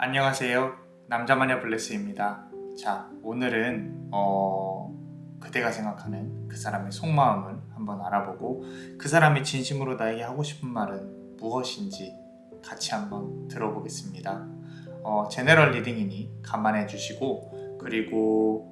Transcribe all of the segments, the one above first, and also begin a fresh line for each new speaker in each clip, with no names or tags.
안녕하세요. 남자마녀 블레스입니다. 자, 오늘은 그대가 생각하는 그 사람의 속마음을 한번 알아보고 그 사람이 진심으로 나에게 하고 싶은 말은 무엇인지 같이 한번 들어보겠습니다. 제너럴 리딩이니 감안해 주시고, 그리고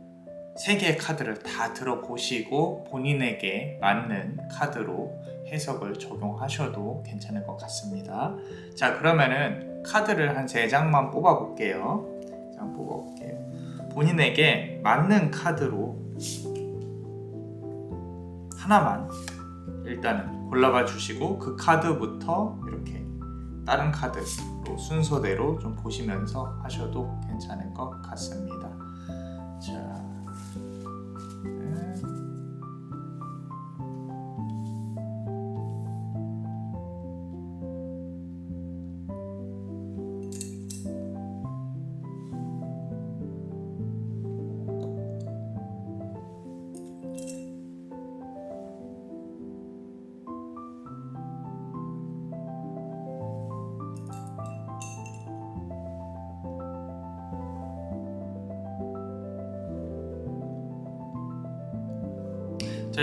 3개의 카드를 다 들어보시고 본인에게 맞는 카드로 해석을 적용하셔도 괜찮을 것 같습니다. 자, 그러면은 카드를 한 3장만 뽑아볼게요. 본인에게 맞는 카드로 하나만 일단은 골라봐 주시고, 그 카드부터 이렇게 다른 카드로 순서대로 좀 보시면서 하셔도 괜찮을 것 같습니다. 자,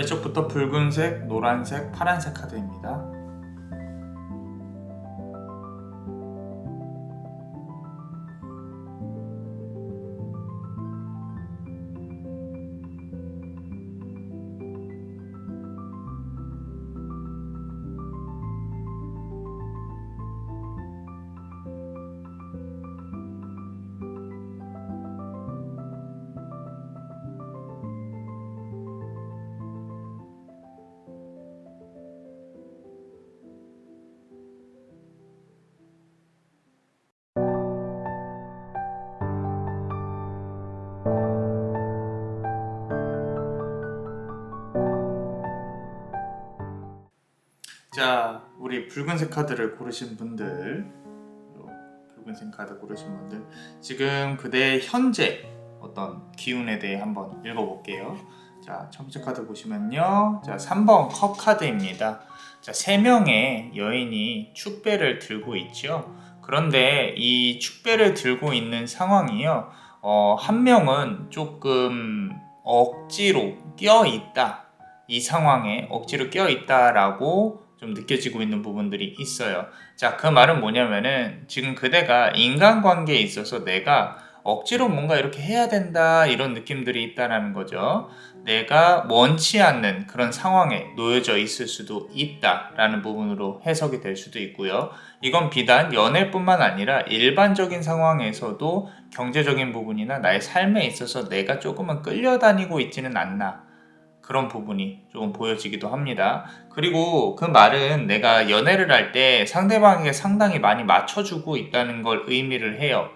이쪽부터 붉은색, 노란색, 파란색 카드입니다. 자, 우리 붉은색 카드를 고르신 분들, 붉은색 카드 고르신 분들, 지금 그대의 현재 어떤 기운에 대해 한번 읽어볼게요. 자, 첫 번째 카드 보시면요, 자, 3번 컵 카드입니다. 자, 3명의 여인이 축배를 들고 있죠. 그런데 이 축배를 들고 있는 상황이요, 한 명은 조금 억지로 껴있다, 이 상황에 억지로 껴있다라고 좀 느껴지고 있는 부분들이 있어요. 자, 그 말은 뭐냐면은 지금 그대가 인간관계에 있어서 내가 억지로 뭔가 이렇게 해야 된다, 이런 느낌들이 있다라는 거죠. 내가 원치 않는 그런 상황에 놓여져 있을 수도 있다라는 부분으로 해석이 될 수도 있고요. 이건 비단 연애뿐만 아니라 일반적인 상황에서도 경제적인 부분이나 나의 삶에 있어서 내가 조금은 끌려다니고 있지는 않나, 그런 부분이 조금 보여지기도 합니다. 그리고 그 말은 내가 연애를 할 때 상대방에게 상당히 많이 맞춰주고 있다는 걸 의미를 해요.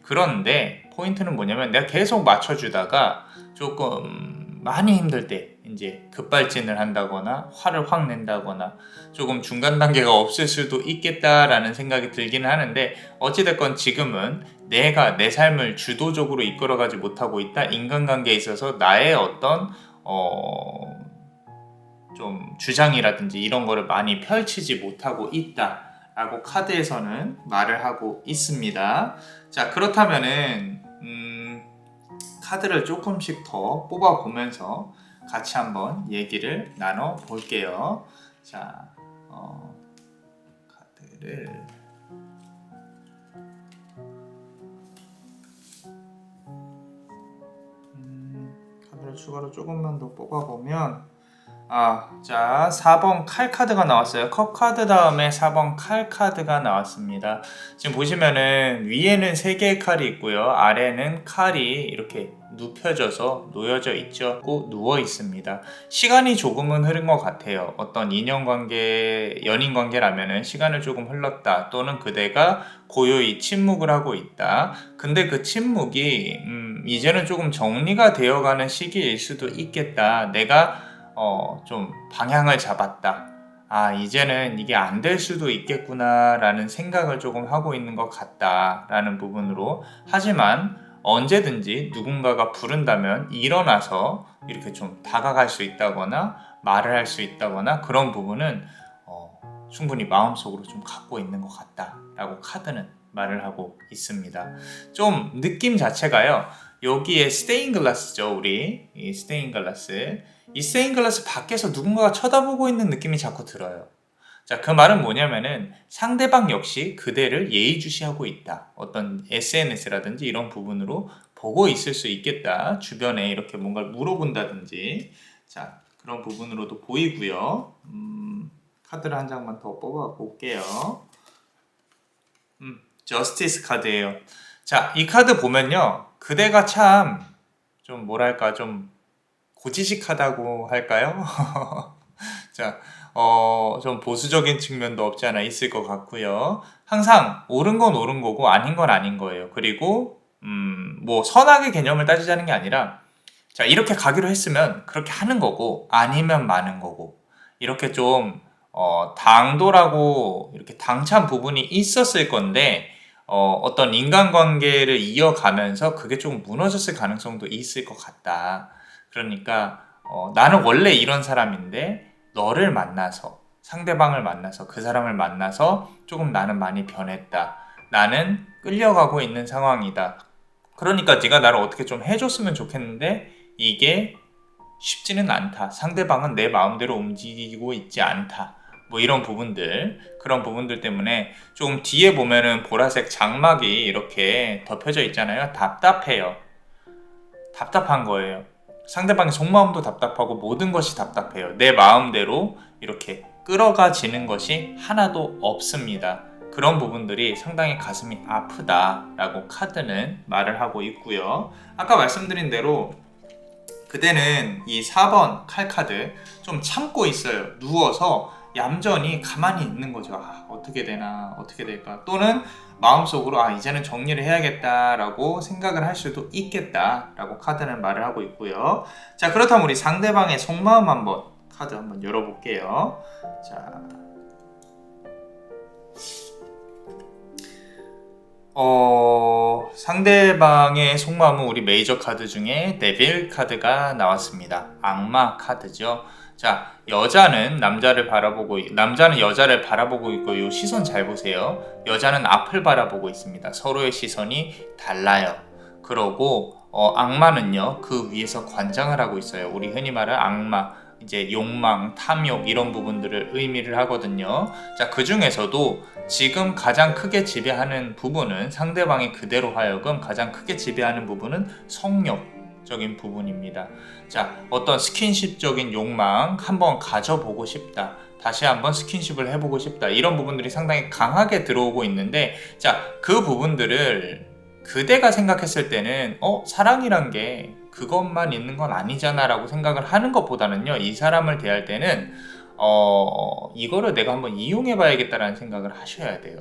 그런데 포인트는 뭐냐면, 내가 계속 맞춰주다가 조금 많이 힘들 때 이제 급발진을 한다거나 화를 확 낸다거나 조금 중간 단계가 없을 수도 있겠다라는 생각이 들기는 하는데, 어찌됐건 지금은 내가 내 삶을 주도적으로 이끌어가지 못하고 있다, 인간관계에 있어서 나의 어떤 좀 주장이라든지 이런 거를 많이 펼치지 못하고 있다 라고 카드에서는 말을 하고 있습니다. 자, 그렇다면은 카드를 조금씩 더 뽑아 보면서 같이 한번 얘기를 나눠 볼게요. 자, 카드를 추가로 조금만 더 뽑아보면, 자, 4번 칼 카드가 나왔어요. 컵 카드 다음에 4번 칼 카드가 나왔습니다. 지금 보시면은 위에는 3개의 칼이 있고요, 아래는 칼이 이렇게 눕혀져서 놓여져 있죠. 꼭 누워 있습니다. 시간이 조금은 흐른 것 같아요. 어떤 인연관계, 연인관계라면은 시간을 조금 흘렀다, 또는 그대가 고요히 침묵을 하고 있다. 근데 그 침묵이 이제는 조금 정리가 되어가는 시기일 수도 있겠다. 내가 좀 방향을 잡았다, 이제는 이게 안 될 수도 있겠구나 라는 생각을 조금 하고 있는 것 같다 라는 부분으로, 하지만 언제든지 누군가가 부른다면 일어나서 이렇게 좀 다가갈 수 있다거나 말을 할 수 있다거나, 그런 부분은 충분히 마음속으로 좀 갖고 있는 것 같다 라고 카드는 말을 하고 있습니다. 좀 느낌 자체가요. 여기에 스테인 글라스죠. 우리 이 스테인 글라스. 이 스테인 글라스 밖에서 누군가가 쳐다보고 있는 느낌이 자꾸 들어요. 자, 그 말은 뭐냐면은 상대방 역시 그대를 예의주시하고 있다. 어떤 SNS라든지 이런 부분으로 보고 있을 수 있겠다. 주변에 이렇게 뭔가를 물어본다든지. 자, 그런 부분으로도 보이고요. 카드를 한 장만 더 뽑아 볼게요. 저스티스 카드예요. 자, 이 카드 보면요. 그대가 참 좀 뭐랄까 좀 고지식하다고 할까요? 자, 좀 보수적인 측면도 없지 않아 있을 것 같고요. 항상 옳은 건 옳은 거고 아닌 건 아닌 거예요. 그리고 뭐 선악의 개념을 따지자는 게 아니라 자, 이렇게 가기로 했으면 그렇게 하는 거고 아니면 마는 거고 이렇게 좀 당돌하고 이렇게 당찬 부분이 있었을 건데 어떤 인간관계를 이어가면서 그게 좀 무너졌을 가능성도 있을 것 같다. 그러니까 나는 원래 이런 사람인데 너를 만나서 상대방을 만나서 그 사람을 만나서 조금 나는 많이 변했다. 나는 끌려가고 있는 상황이다. 그러니까 네가 나를 어떻게 좀 해줬으면 좋겠는데 이게 쉽지는 않다. 상대방은 내 마음대로 움직이고 있지 않다. 뭐 이런 부분들, 그런 부분들 때문에 좀 뒤에 보면은 보라색 장막이 이렇게 덮여져 있잖아요. 답답해요. 답답한 거예요. 상대방의 속마음도 답답하고 모든 것이 답답해요. 내 마음대로 이렇게 끌어가지는 것이 하나도 없습니다. 그런 부분들이 상당히 가슴이 아프다라고 카드는 말을 하고 있고요. 아까 말씀드린 대로 그대는 이 4번 칼카드 좀 참고 있어요. 누워서 얌전히 가만히 있는 거죠. 어떻게 되나 어떻게 될까, 또는 마음속으로 이제는 정리를 해야겠다라고 생각을 할 수도 있겠다라고 카드는 말을 하고 있고요. 자, 그렇다면 우리 상대방의 속마음 한번 카드 한번 열어볼게요. 자, 상대방의 속마음은 우리 메이저 카드 중에 데빌 카드가 나왔습니다. 악마 카드죠. 자, 여자는 남자는 여자를 바라보고 있고, 요 시선 잘 보세요. 여자는 앞을 바라보고 있습니다. 서로의 시선이 달라요. 그러고 악마는요, 그 위에서 관장을 하고 있어요. 우리 흔히 말하는 악마, 이제 욕망, 탐욕 이런 부분들을 의미를 하거든요. 자, 그 중에서도 지금 가장 크게 지배하는 부분은, 상대방이 그대로 하여금 가장 크게 지배하는 부분은 성욕적인 부분입니다. 자, 어떤 스킨십적인 욕망 한번 가져보고 싶다. 다시 한번 스킨십을 해보고 싶다. 이런 부분들이 상당히 강하게 들어오고 있는데, 자, 그 부분들을 그대가 생각했을 때는 사랑이란 게 그것만 있는 건 아니잖아 라고 생각을 하는 것보다는요, 이 사람을 대할 때는 이거를 내가 한번 이용해 봐야겠다라는 생각을 하셔야 돼요.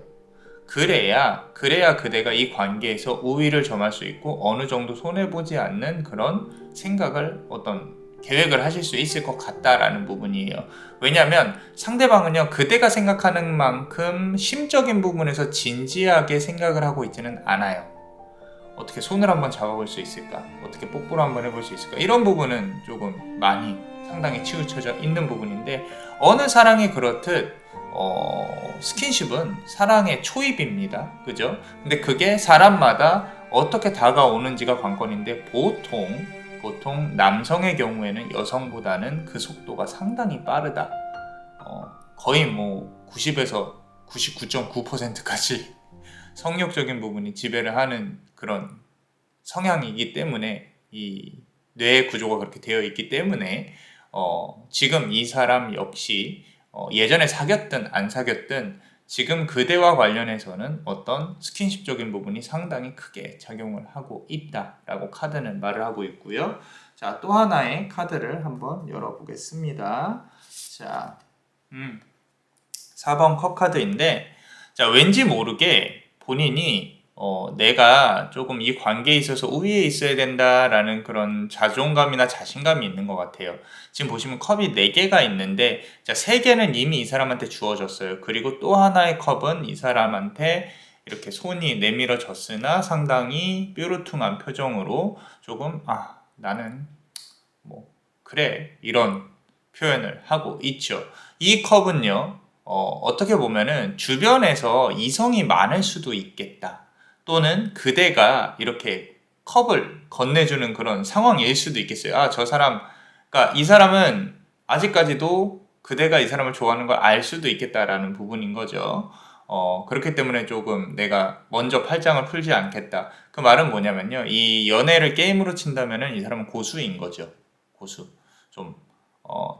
그래야 그대가 이 관계에서 우위를 점할 수 있고 어느 정도 손해보지 않는 그런 생각을, 어떤 계획을 하실 수 있을 것 같다라는 부분이에요. 왜냐하면 상대방은요, 그대가 생각하는 만큼 심적인 부분에서 진지하게 생각을 하고 있지는 않아요. 어떻게 손을 한번 잡아볼 수 있을까? 어떻게 뽀뽀를 한번 해볼 수 있을까? 이런 부분은 조금 많이 상당히 치우쳐져 있는 부분인데, 어느 사랑이 그렇듯 스킨십은 사랑의 초입입니다. 그죠? 근데 그게 사람마다 어떻게 다가오는지가 관건인데, 보통 남성의 경우에는 여성보다는 그 속도가 상당히 빠르다. 거의 뭐 90에서 99.9%까지 성욕적인 부분이 지배를 하는 그런 성향이기 때문에, 이 뇌의 구조가 그렇게 되어 있기 때문에 지금 이 사람 역시 예전에 사귀었든 안 사귀었든 지금 그대와 관련해서는 어떤 스킨십적인 부분이 상당히 크게 작용을 하고 있다라고 카드는 말을 하고 있고요. 자, 또 하나의 카드를 한번 열어보겠습니다. 자, 4번 컵 카드인데, 자, 왠지 모르게 본인이 내가 조금 이 관계에 있어서 우위에 있어야 된다라는 그런 자존감이나 자신감이 있는 것 같아요. 지금 보시면 컵이 4개가 있는데, 자, 3개는 이미 이 사람한테 주어졌어요. 그리고 또 하나의 컵은 이 사람한테 이렇게 손이 내밀어졌으나 상당히 뾰루퉁한 표정으로 조금 나는 뭐 그래, 이런 표현을 하고 있죠. 이 컵은요, 어떻게 보면은 주변에서 이성이 많을 수도 있겠다. 또는 그대가 이렇게 컵을 건네주는 그런 상황일 수도 있겠어요. 아, 저 사람, 그러니까 이 사람은 아직까지도 그대가 이 사람을 좋아하는 걸 알 수도 있겠다라는 부분인 거죠. 그렇기 때문에 조금 내가 먼저 팔짱을 풀지 않겠다. 그 말은 뭐냐면요. 이 연애를 게임으로 친다면은 이 사람은 고수인 거죠. 고수. 좀,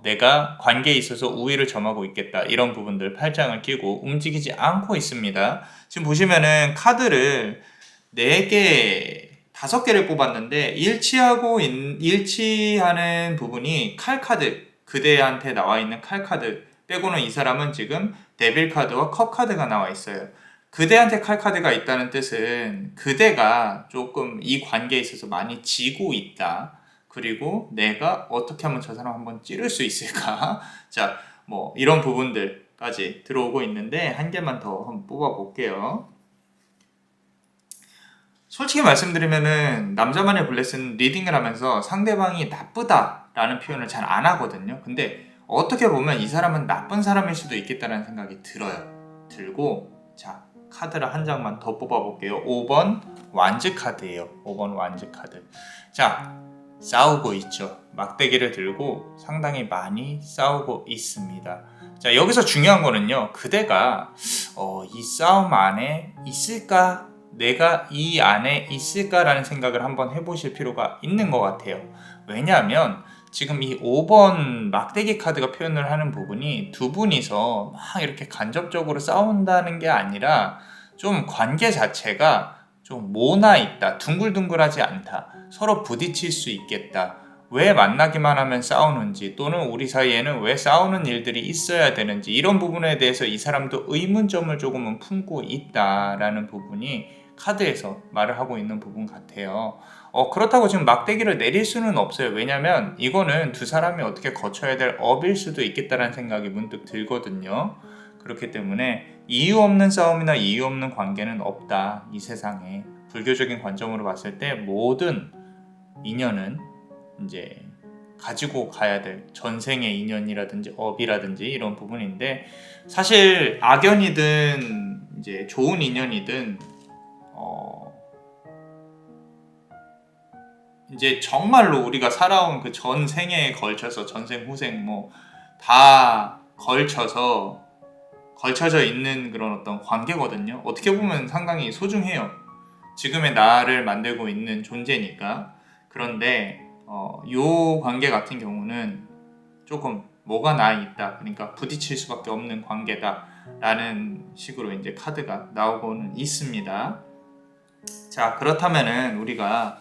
내가 관계에 있어서 우위를 점하고 있겠다. 이런 부분들 팔짱을 끼고 움직이지 않고 있습니다. 지금 보시면은 카드를 4개, 5개를 뽑았는데 일치하는 부분이 칼카드, 그대한테 나와 있는 칼카드 빼고는 이 사람은 지금 데빌 카드와 컵 카드가 나와 있어요. 그대한테 칼카드가 있다는 뜻은 그대가 조금 이 관계에 있어서 많이 지고 있다. 그리고 내가 어떻게 하면 저 사람 한번 찌를 수 있을까? 자, 뭐 이런 부분들까지 들어오고 있는데 한 개만 더 한번 뽑아 볼게요. 솔직히 말씀드리면은 남자만의 블레스는 리딩을 하면서 상대방이 나쁘다라는 표현을 잘 안 하거든요. 근데 어떻게 보면 이 사람은 나쁜 사람일 수도 있겠다는 생각이 들어요. 들고 자, 카드를 한 장만 더 뽑아볼게요. 5번 완즈 카드예요. 5번 완즈 카드. 자, 싸우고 있죠. 막대기를 들고 상당히 많이 싸우고 있습니다. 자, 여기서 중요한 거는요. 그대가 이 싸움 안에 있을까? 내가 이 안에 있을까라는 생각을 한번 해보실 필요가 있는 것 같아요. 왜냐하면 지금 이 5번 막대기 카드가 표현을 하는 부분이 두 분이서 막 이렇게 간접적으로 싸운다는 게 아니라 좀 관계 자체가 좀 모나 있다, 둥글둥글하지 않다, 서로 부딪힐 수 있겠다, 왜 만나기만 하면 싸우는지 또는 우리 사이에는 왜 싸우는 일들이 있어야 되는지 이런 부분에 대해서 이 사람도 의문점을 조금은 품고 있다라는 부분이 카드에서 말을 하고 있는 부분 같아요. 그렇다고 지금 막대기를 내릴 수는 없어요. 왜냐면 이거는 두 사람이 어떻게 거쳐야 될 업일 수도 있겠다라는 생각이 문득 들거든요. 그렇기 때문에 이유 없는 싸움이나 이유 없는 관계는 없다. 이 세상에 불교적인 관점으로 봤을 때 모든 인연은 이제 가지고 가야 될 전생의 인연이라든지 업이라든지 이런 부분인데 사실 악연이든 이제 좋은 인연이든 이제 정말로 우리가 살아온 그 전생에 걸쳐서 전생 후생 뭐 다 걸쳐져 있는 그런 어떤 관계거든요. 어떻게 보면 상당히 소중해요. 지금의 나를 만들고 있는 존재니까. 그런데 요 관계 같은 경우는 조금 뭐가 나 있다. 그러니까 부딪힐 수밖에 없는 관계다라는 식으로 이제 카드가 나오고는 있습니다. 자, 그렇다면은 우리가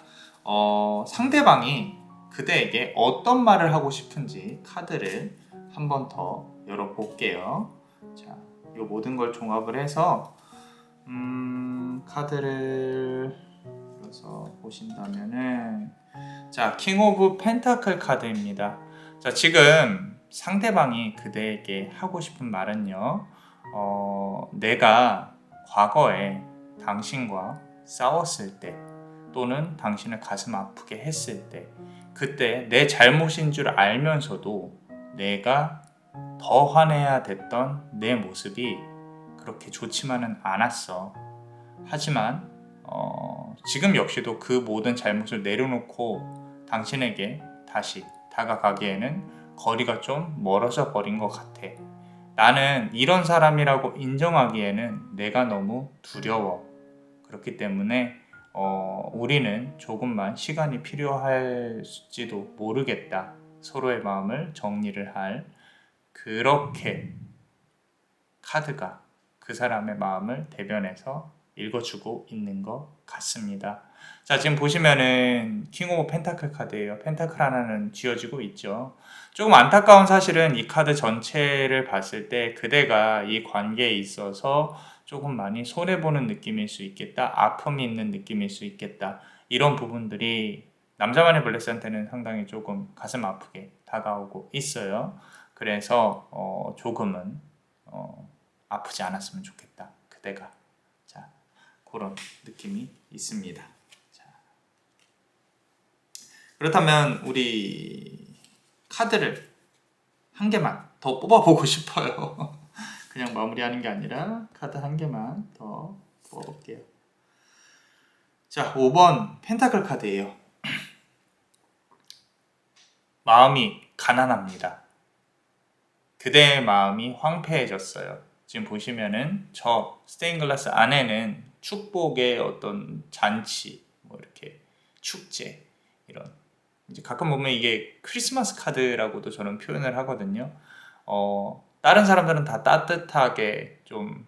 상대방이 그대에게 어떤 말을 하고 싶은지 카드를 한 번 더 열어볼게요. 자, 이 모든 걸 종합을 해서 카드를 열어서 보신다면은 자, 킹 오브 펜타클 카드입니다. 자, 지금 상대방이 그대에게 하고 싶은 말은요. 내가 과거에 당신과 싸웠을 때 또는 당신을 가슴 아프게 했을 때 그때 내 잘못인 줄 알면서도 내가 더 화내야 됐던 내 모습이 그렇게 좋지만은 않았어. 하지만 지금 역시도 그 모든 잘못을 내려놓고 당신에게 다시 다가가기에는 거리가 좀 멀어져 버린 것 같아. 나는 이런 사람이라고 인정하기에는 내가 너무 두려워. 그렇기 때문에 우리는 조금만 시간이 필요할지도 모르겠다. 서로의 마음을 정리를 할 그렇게 카드가 그 사람의 마음을 대변해서 읽어주고 있는 것 같습니다. 자, 지금 보시면은 킹 오브 펜타클 카드예요. 펜타클 하나는 쥐어지고 있죠. 조금 안타까운 사실은 이 카드 전체를 봤을 때 그대가 이 관계에 있어서 조금 많이 손해보는 느낌일 수 있겠다. 아픔이 있는 느낌일 수 있겠다. 이런 부분들이 남자만의 블레스한테는 상당히 조금 가슴 아프게 다가오고 있어요. 그래서 조금은 아프지 않았으면 좋겠다. 그대가. 자, 그런 느낌이 있습니다. 자, 그렇다면 우리 카드를 한 개만 더 뽑아보고 싶어요. 그냥 마무리하는 게 아니라 카드 한 개만 더 뽑아볼게요. 자, 5번 펜타클 카드예요. 마음이 가난합니다. 그대의 마음이 황폐해졌어요. 지금 보시면은 저 스테인글라스 안에는 축복의 어떤 잔치, 뭐 이렇게 축제 이런, 이제 가끔 보면 이게 크리스마스 카드라고도 저는 표현을 하거든요. 다른 사람들은 다 따뜻하게 좀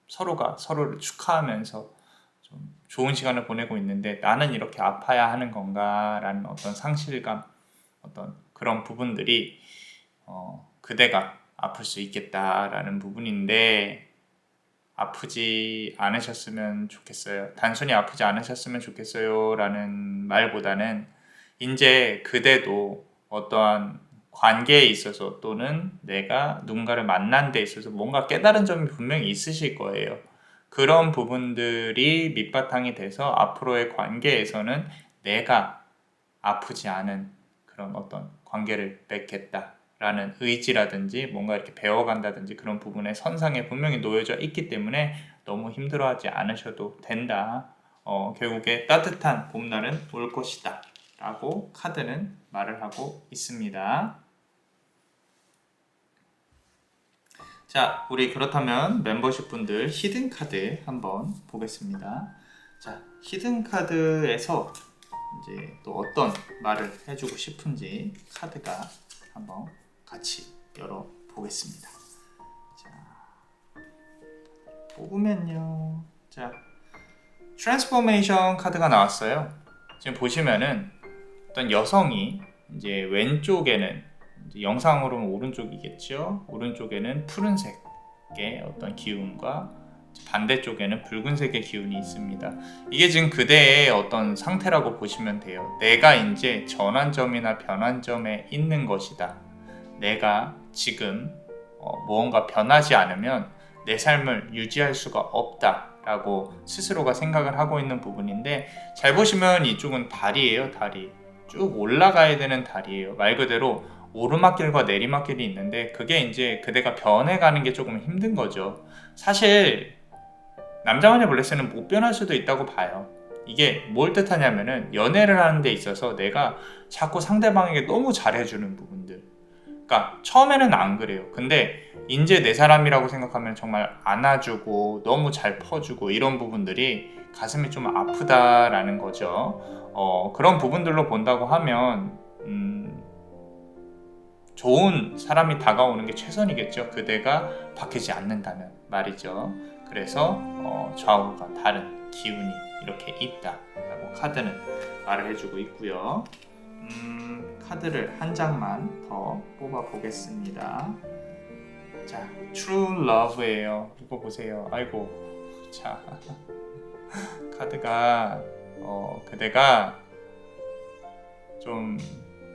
서로가 서로를 축하하면서 좀 좋은 시간을 보내고 있는데 나는 이렇게 아파야 하는 건가라는 어떤 상실감, 어떤 그런 부분들이 그대가 아플 수 있겠다라는 부분인데, 아프지 않으셨으면 좋겠어요. 단순히 아프지 않으셨으면 좋겠어요 라는 말보다는 이제 그대도 어떠한 관계에 있어서 또는 내가 누군가를 만난 데 있어서 뭔가 깨달은 점이 분명히 있으실 거예요. 그런 부분들이 밑바탕이 돼서 앞으로의 관계에서는 내가 아프지 않은 그런 어떤 관계를 맺겠다라는 의지라든지 뭔가 이렇게 배워간다든지 그런 부분에 선상에 분명히 놓여져 있기 때문에 너무 힘들어하지 않으셔도 된다. 결국에 따뜻한 봄날은 올 것이다 라고 카드는 말을 하고 있습니다. 자, 우리 그렇다면 멤버십 분들 히든 카드 한번 보겠습니다. 자, 히든 카드에서 이제 또 어떤 말을 해주고 싶은지 카드가 한번 같이 열어보겠습니다. 자, 뽑으면요. 자, 트랜스포메이션 카드가 나왔어요. 지금 보시면은 어떤 여성이 이제 왼쪽에는 이제 영상으로는 오른쪽이겠죠. 오른쪽에는 푸른색의 어떤 기운과 반대쪽에는 붉은색의 기운이 있습니다. 이게 지금 그대의 어떤 상태라고 보시면 돼요. 내가 이제 전환점이나 변환점에 있는 것이다. 내가 지금 무언가 변하지 않으면 내 삶을 유지할 수가 없다 라고 스스로가 생각을 하고 있는 부분인데, 잘 보시면 이쪽은 다리예요. 다리 쭉 올라가야 되는 다리예요. 말 그대로 오르막길과 내리막길이 있는데 그게 이제 그대가 변해가는 게 조금 힘든 거죠. 사실 남자만의 블레스는 못 변할 수도 있다고 봐요. 이게 뭘 뜻하냐면은 연애를 하는 데 있어서 내가 자꾸 상대방에게 너무 잘해주는 부분들, 그러니까 처음에는 안 그래요. 근데 이제 내 사람이라고 생각하면 정말 안아주고 너무 잘 퍼주고 이런 부분들이 가슴이 좀 아프다라는 거죠. 그런 부분들로 본다고 하면 좋은 사람이 다가오는 게 최선이겠죠. 그대가 바뀌지 않는다면 말이죠. 그래서 좌우가 다른 기운이 이렇게 있다라고 카드는 말을 해주고 있고요. 카드를 한 장만 더 뽑아 보겠습니다. 자, True Love예요. 이거 보세요. 아이고, 자, 카드가 그대가 좀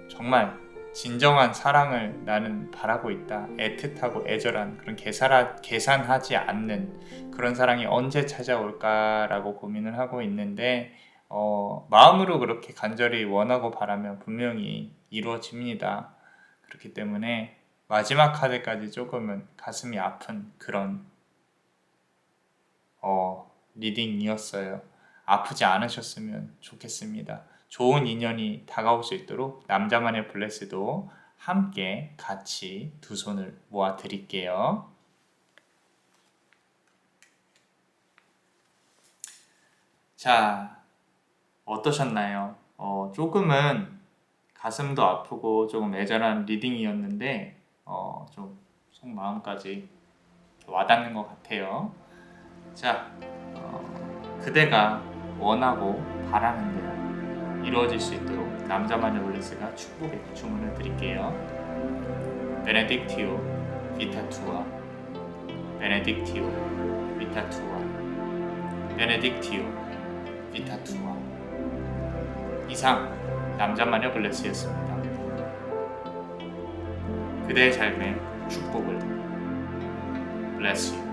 정말 진정한 사랑을 나는 바라고 있다. 애틋하고 애절한 그런 계산하지 않는 그런 사랑이 언제 찾아올까라고 고민을 하고 있는데, 마음으로 그렇게 간절히 원하고 바라면 분명히 이루어집니다. 그렇기 때문에 마지막 카드까지 조금은 가슴이 아픈 그런 리딩이었어요. 아프지 않으셨으면 좋겠습니다. 좋은 인연이 다가올 수 있도록 남자만의 블레스도 함께 같이 두 손을 모아 드릴게요. 자, 어떠셨나요? 조금은 가슴도 아프고 조금 애절한 리딩이었는데 좀 속마음까지 와닿는 것 같아요. 자, 그대가 원하고 바라는 대로 이루어질 수 있도록 남자만의 블레스가 축복의 주문을 드릴게요. 베네딕티오 비타 투아, 베네딕티오 비타 투아, 베네딕티오 비타 투아. 이상 남자만의 블레스였습니다. 그대의 삶의 축복을 bless you.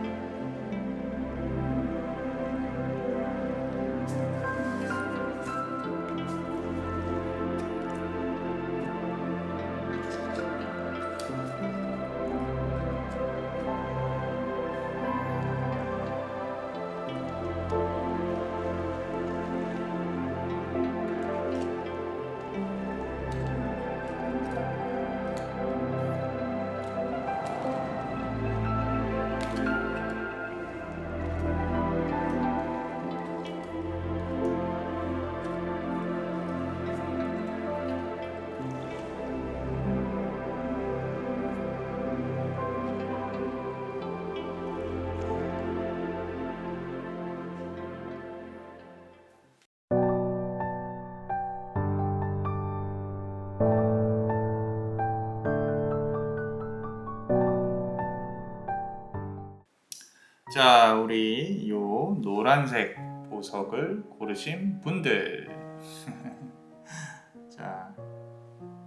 자, 우리 요 노란색 보석을 고르신 분들. 자,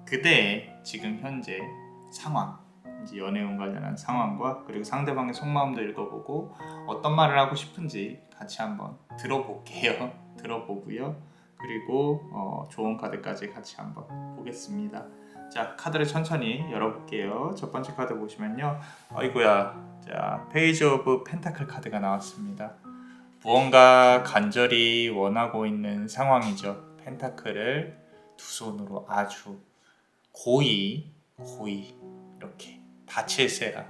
그대의 지금 현재 상황, 이제 연애운 관련한 상황과 그리고 상대방의 속마음도 읽어보고 어떤 말을 하고 싶은지 같이 한번 들어볼게요. 들어보고요. 그리고 좋은 카드까지 같이 한번 보겠습니다. 자, 카드를 천천히 열어볼게요. 첫 번째 카드 보시면요, 어이구야, 자, 페이지 오브 펜타클 카드가 나왔습니다. 무언가 간절히 원하고 있는 상황이죠. 펜타클을 두 손으로 아주 고이 이렇게 다칠세라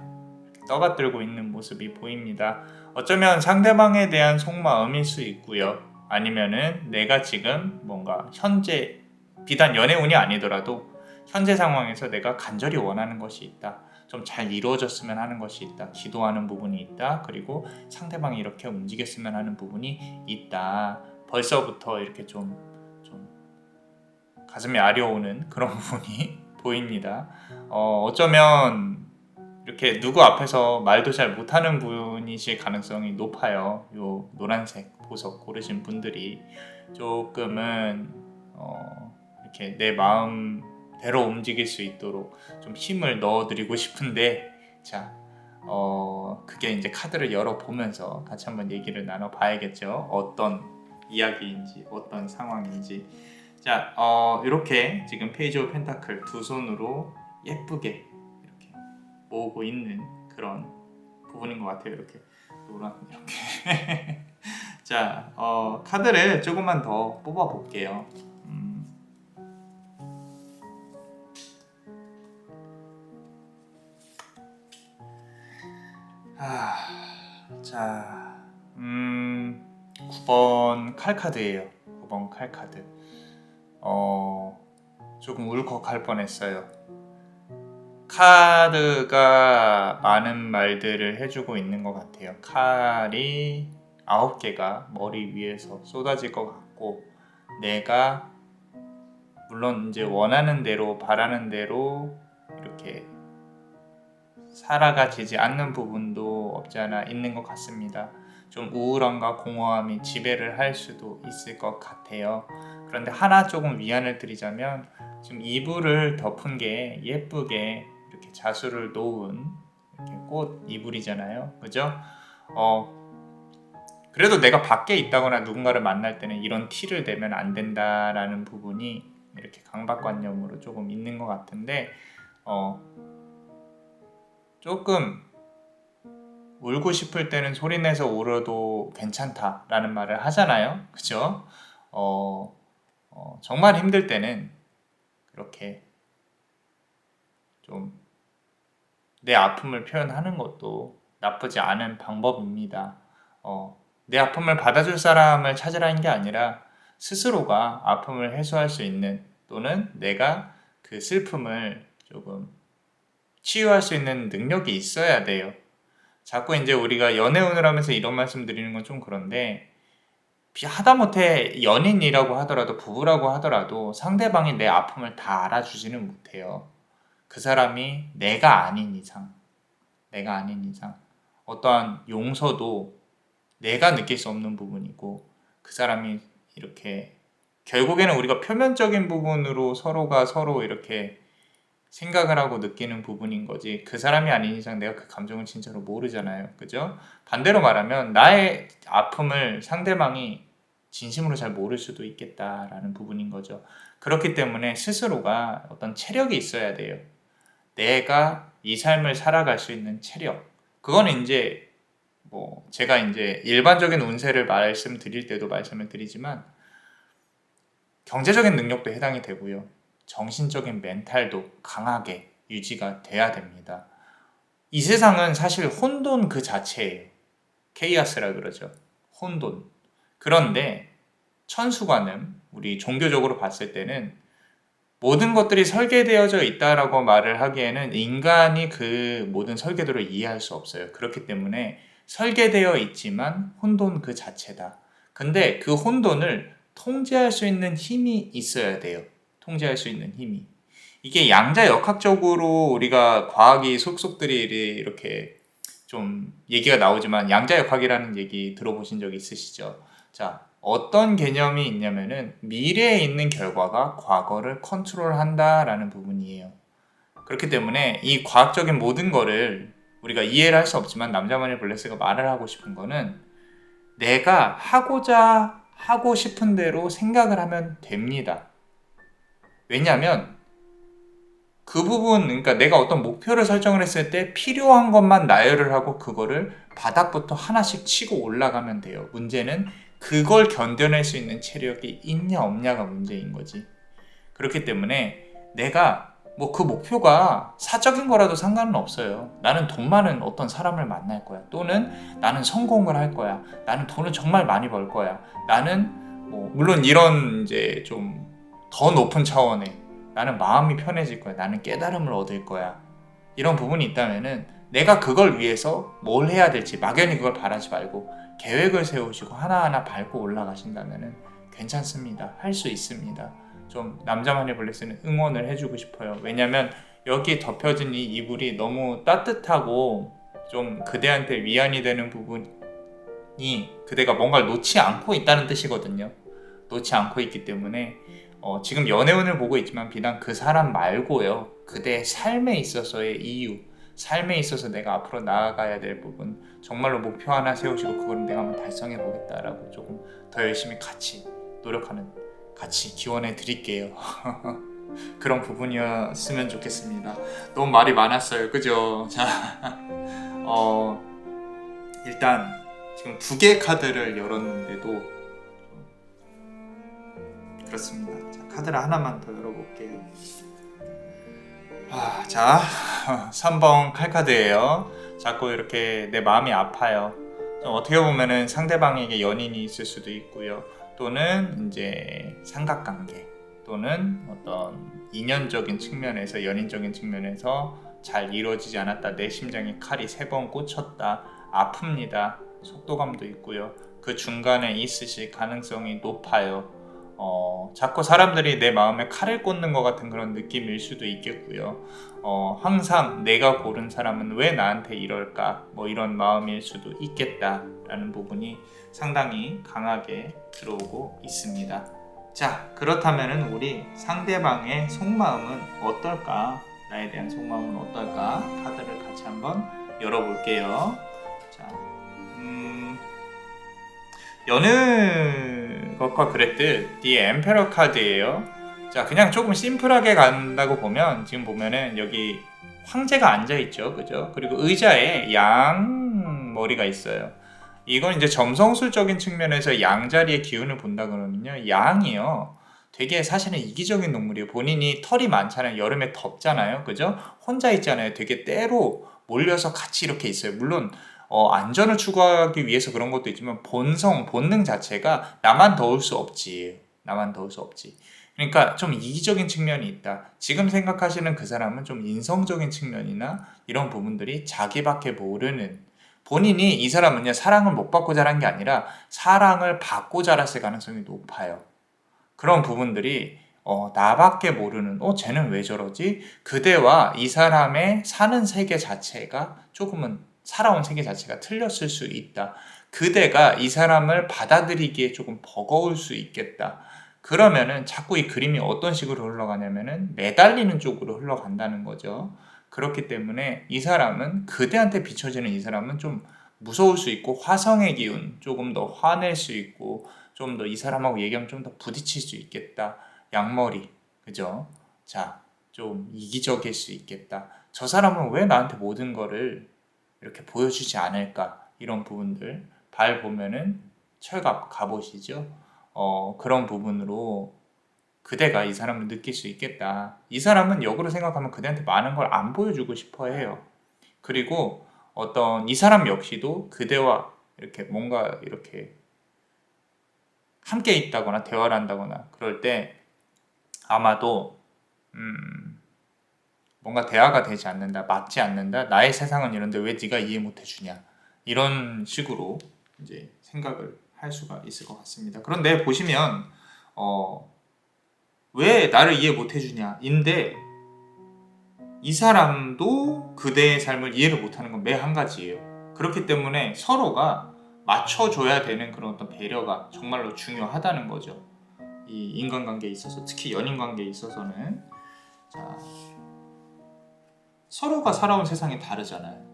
떠받들고 있는 모습이 보입니다. 어쩌면 상대방에 대한 속마음일 수 있고요. 아니면은 내가 지금 뭔가 현재, 비단 연애운이 아니더라도 현재 상황에서 내가 간절히 원하는 것이 있다. 좀 잘 이루어졌으면 하는 것이 있다. 기도하는 부분이 있다. 그리고 상대방이 이렇게 움직였으면 하는 부분이 있다. 벌써부터 이렇게 좀 가슴이 아려오는 그런 부분이 보입니다. 어쩌면 이렇게 누구 앞에서 말도 잘 못하는 분이실 가능성이 높아요. 요 노란색 보석 고르신 분들이 조금은 이렇게 내 마음대로 움직일 수 있도록 좀 힘을 넣어드리고 싶은데, 자, 그게 이제 카드를 열어보면서 같이 한번 얘기를 나눠봐야겠죠. 어떤 이야기인지, 어떤 상황인지. 자, 이렇게 지금 페이지 오브 펜타클 두 손으로 예쁘게 이렇게 모으고 있는 그런 부분인 것 같아요. 이렇게 노란 이렇게. 자, 카드를 조금만 더 뽑아 볼게요. 자, 9번 칼카드예요. 9번 칼카드. 조금 울컥할 뻔했어요. 카드가 많은 말들을 해주고 있는 것 같아요. 칼이 9개가 머리 위에서 쏟아질 것 같고, 내가 물론 이제 원하는 대로 바라는 대로 이렇게 살아가지지 않는 부분도 없지 않아 있는 것 같습니다. 좀 우울함과 공허함이 지배를 할 수도 있을 것 같아요. 그런데 하나 조금 위안을 드리자면, 지금 이불을 덮은 게 예쁘게 이렇게 자수를 놓은 이렇게 꽃 이불이잖아요. 그죠? 그래도 내가 밖에 있다거나 누군가를 만날 때는 이런 티를 내면 안 된다라는 부분이 이렇게 강박관념으로 조금 있는 것 같은데, 조금 울고 싶을 때는 소리내서 울어도 괜찮다라는 말을 하잖아요. 그죠? 정말 힘들 때는 그렇게 좀 내 아픔을 표현하는 것도 나쁘지 않은 방법입니다. 내 아픔을 받아줄 사람을 찾으라는 게 아니라 스스로가 아픔을 해소할 수 있는, 또는 내가 그 슬픔을 조금 치유할 수 있는 능력이 있어야 돼요. 자꾸 이제 우리가 연애운을 하면서 이런 말씀 드리는 건 좀 그런데, 하다못해 연인이라고 하더라도 부부라고 하더라도 상대방이 내 아픔을 다 알아주지는 못해요. 그 사람이 내가 아닌 이상 어떠한 용서도 내가 느낄 수 없는 부분이고, 그 사람이 이렇게 결국에는 우리가 표면적인 부분으로 서로가 서로 이렇게 생각을 하고 느끼는 부분인 거지, 그 사람이 아닌 이상 내가 그 감정을 진짜로 모르잖아요. 그죠? 반대로 말하면 나의 아픔을 상대방이 진심으로 잘 모를 수도 있겠다라는 부분인 거죠. 그렇기 때문에 스스로가 어떤 체력이 있어야 돼요. 내가 이 삶을 살아갈 수 있는 체력. 그거는 이제 제가 이제 일반적인 운세를 말씀드릴 때도 말씀을 드리지만, 경제적인 능력도 해당이 되고요. 정신적인 멘탈도 강하게 유지가 돼야 됩니다. 이 세상은 사실 혼돈 그 자체예요. 케이아스라 그러죠. 혼돈. 그런데 천수관음, 우리 종교적으로 봤을 때는 모든 것들이 설계되어져 있다라고 말을 하기에는 인간이 그 모든 설계도를 이해할 수 없어요. 그렇기 때문에 설계되어 있지만 혼돈 그 자체다. 근데 그 혼돈을 통제할 수 있는 힘이 있어야 돼요. 통제할 수 있는 힘이. 이게 양자역학적으로 우리가 과학이 속속들이 이렇게 좀 얘기가 나오지만 양자역학이라는 얘기 들어보신 적 있으시죠? 자, 어떤 개념이 있냐면은 미래에 있는 결과가 과거를 컨트롤한다라는 부분이에요. 그렇기 때문에 이 과학적인 모든 거를 우리가 이해를 할 수 없지만 남자만의 블레스가 말을 하고 싶은 거는 내가 하고 싶은 대로 생각을 하면 됩니다. 왜냐하면 그 부분, 그러니까 내가 어떤 목표를 설정을 했을 때 필요한 것만 나열을 하고 그거를 바닥부터 하나씩 치고 올라가면 돼요. 문제는 그걸 견뎌낼 수 있는 체력이 있냐 없냐가 문제인 거지. 그렇기 때문에 내가 뭐 그 목표가 사적인 거라도 상관은 없어요. 나는 돈 많은 어떤 사람을 만날 거야. 또는 나는 성공을 할 거야. 나는 돈을 정말 많이 벌 거야. 나는 뭐 물론 이런 이제 좀 더 높은 차원의 나는 마음이 편해질 거야. 나는 깨달음을 얻을 거야. 이런 부분이 있다면은 내가 그걸 위해서 뭘 해야 될지 막연히 그걸 바라지 말고 계획을 세우시고 하나하나 밟고 올라가신다면은 괜찮습니다. 할 수 있습니다. 좀 남자만의 블레스는 응원을 해주고 싶어요. 왜냐면 여기 덮여진 이 이불이 너무 따뜻하고 좀 그대한테 위안이 되는 부분이 그대가 뭔가를 놓지 않고 있다는 뜻이거든요. 놓지 않고 있기 때문에 지금 연애운을 보고 있지만 비단 그 사람 말고요. 그대의 삶에 있어서의 이유, 삶에 있어서 내가 앞으로 나아가야 될 부분, 정말로 목표 하나 세우시고 그걸 내가 한번 달성해 보겠다라고 조금 더 열심히 같이 노력하는, 같이 기원해 드릴게요. 그런 부분이었으면 좋겠습니다. 너무 말이 많았어요. 그죠? 자, 일단 지금 2개 카드를 열었는데도 그렇습니다. 자, 카드를 하나만 더 열어볼게요. 자, 3번 칼카드예요. 자꾸 이렇게 내 마음이 아파요. 어떻게 보면은 상대방에게 연인이 있을 수도 있고요. 또는 이제 삼각관계 또는 어떤 인연적인 측면에서 연인적인 측면에서 잘 이루어지지 않았다. 내 심장에 칼이 3번 꽂혔다. 아픕니다. 속도감도 있고요. 그 중간에 있으실 가능성이 높아요. 자꾸 사람들이 내 마음에 칼을 꽂는 것 같은 그런 느낌일 수도 있겠고요. 항상 내가 고른 사람은 왜 나한테 이럴까? 뭐 이런 마음일 수도 있겠다라는 부분이 상당히 강하게 들어오고 있습니다. 자, 그렇다면은 우리 상대방의 속마음은 어떨까? 나에 대한 속마음은 어떨까? 카드를 같이 한번 열어볼게요. 자, 여느 것과 그랬듯 이 엠페러 카드예요. 자, 그냥 조금 심플하게 간다고 보면 지금 보면은 여기 황제가 앉아있죠, 그죠? 그리고 의자에 양 머리가 있어요. 이건 이제 점성술적인 측면에서 양 자리의 기운을 본다 그러면요, 양이요 되게 사실은 이기적인 동물이에요. 본인이 털이 많잖아요. 여름에 덥잖아요, 그죠? 혼자 있잖아요. 되게 때로 몰려서 같이 이렇게 있어요. 물론 안전을 추구하기 위해서 그런 것도 있지만 본능 자체가 나만 더울 수 없지. 나만 더울 수 없지. 그러니까 좀 이기적인 측면이 있다. 지금 생각하시는 그 사람은 좀 인성적인 측면이나 이런 부분들이 자기밖에 모르는, 본인이 이 사람은요 사랑을 못 받고 자란 게 아니라 사랑을 받고 자랐을 가능성이 높아요. 그런 부분들이 나밖에 모르는 쟤는 왜 저러지? 그대와 이 사람의 사는 세계 자체가 조금은 살아온 세계 자체가 틀렸을 수 있다. 그대가 이 사람을 받아들이기에 조금 버거울 수 있겠다. 그러면은 자꾸 이 그림이 어떤 식으로 흘러가냐면은 매달리는 쪽으로 흘러간다는 거죠. 그렇기 때문에 이 사람은, 그대한테 비춰지는 이 사람은 좀 무서울 수 있고 화성의 기운, 조금 더 화낼 수 있고 좀 더 이 사람하고 얘기하면 좀 더 부딪힐 수 있겠다. 양머리, 그죠? 자, 좀 이기적일 수 있겠다. 저 사람은 왜 나한테 모든 거를 이렇게 보여주지 않을까? 이런 부분들 발 보면은 철갑 갑옷이죠. 그런 부분으로 그대가 이 사람을 느낄 수 있겠다. 이 사람은 역으로 생각하면 그대한테 많은 걸 안 보여주고 싶어 해요. 그리고 어떤 이 사람 역시도 그대와 이렇게 뭔가 이렇게 함께 있다거나 대화를 한다거나 그럴 때 아마도 뭔가 대화가 되지 않는다, 맞지 않는다, 나의 세상은 이런데 왜 네가 이해 못 해주냐, 이런 식으로 이제 생각을 할 수가 있을 것 같습니다. 그런데 보시면 왜 나를 이해 못 해주냐 인데, 이 사람도 그대의 삶을 이해를 못하는 건 매 한 가지예요. 그렇기 때문에 서로가 맞춰줘야 되는 그런 어떤 배려가 정말로 중요하다는 거죠. 이 인간관계에 있어서, 특히 연인관계에 있어서는. 자, 서로가 살아온 세상이 다르잖아요.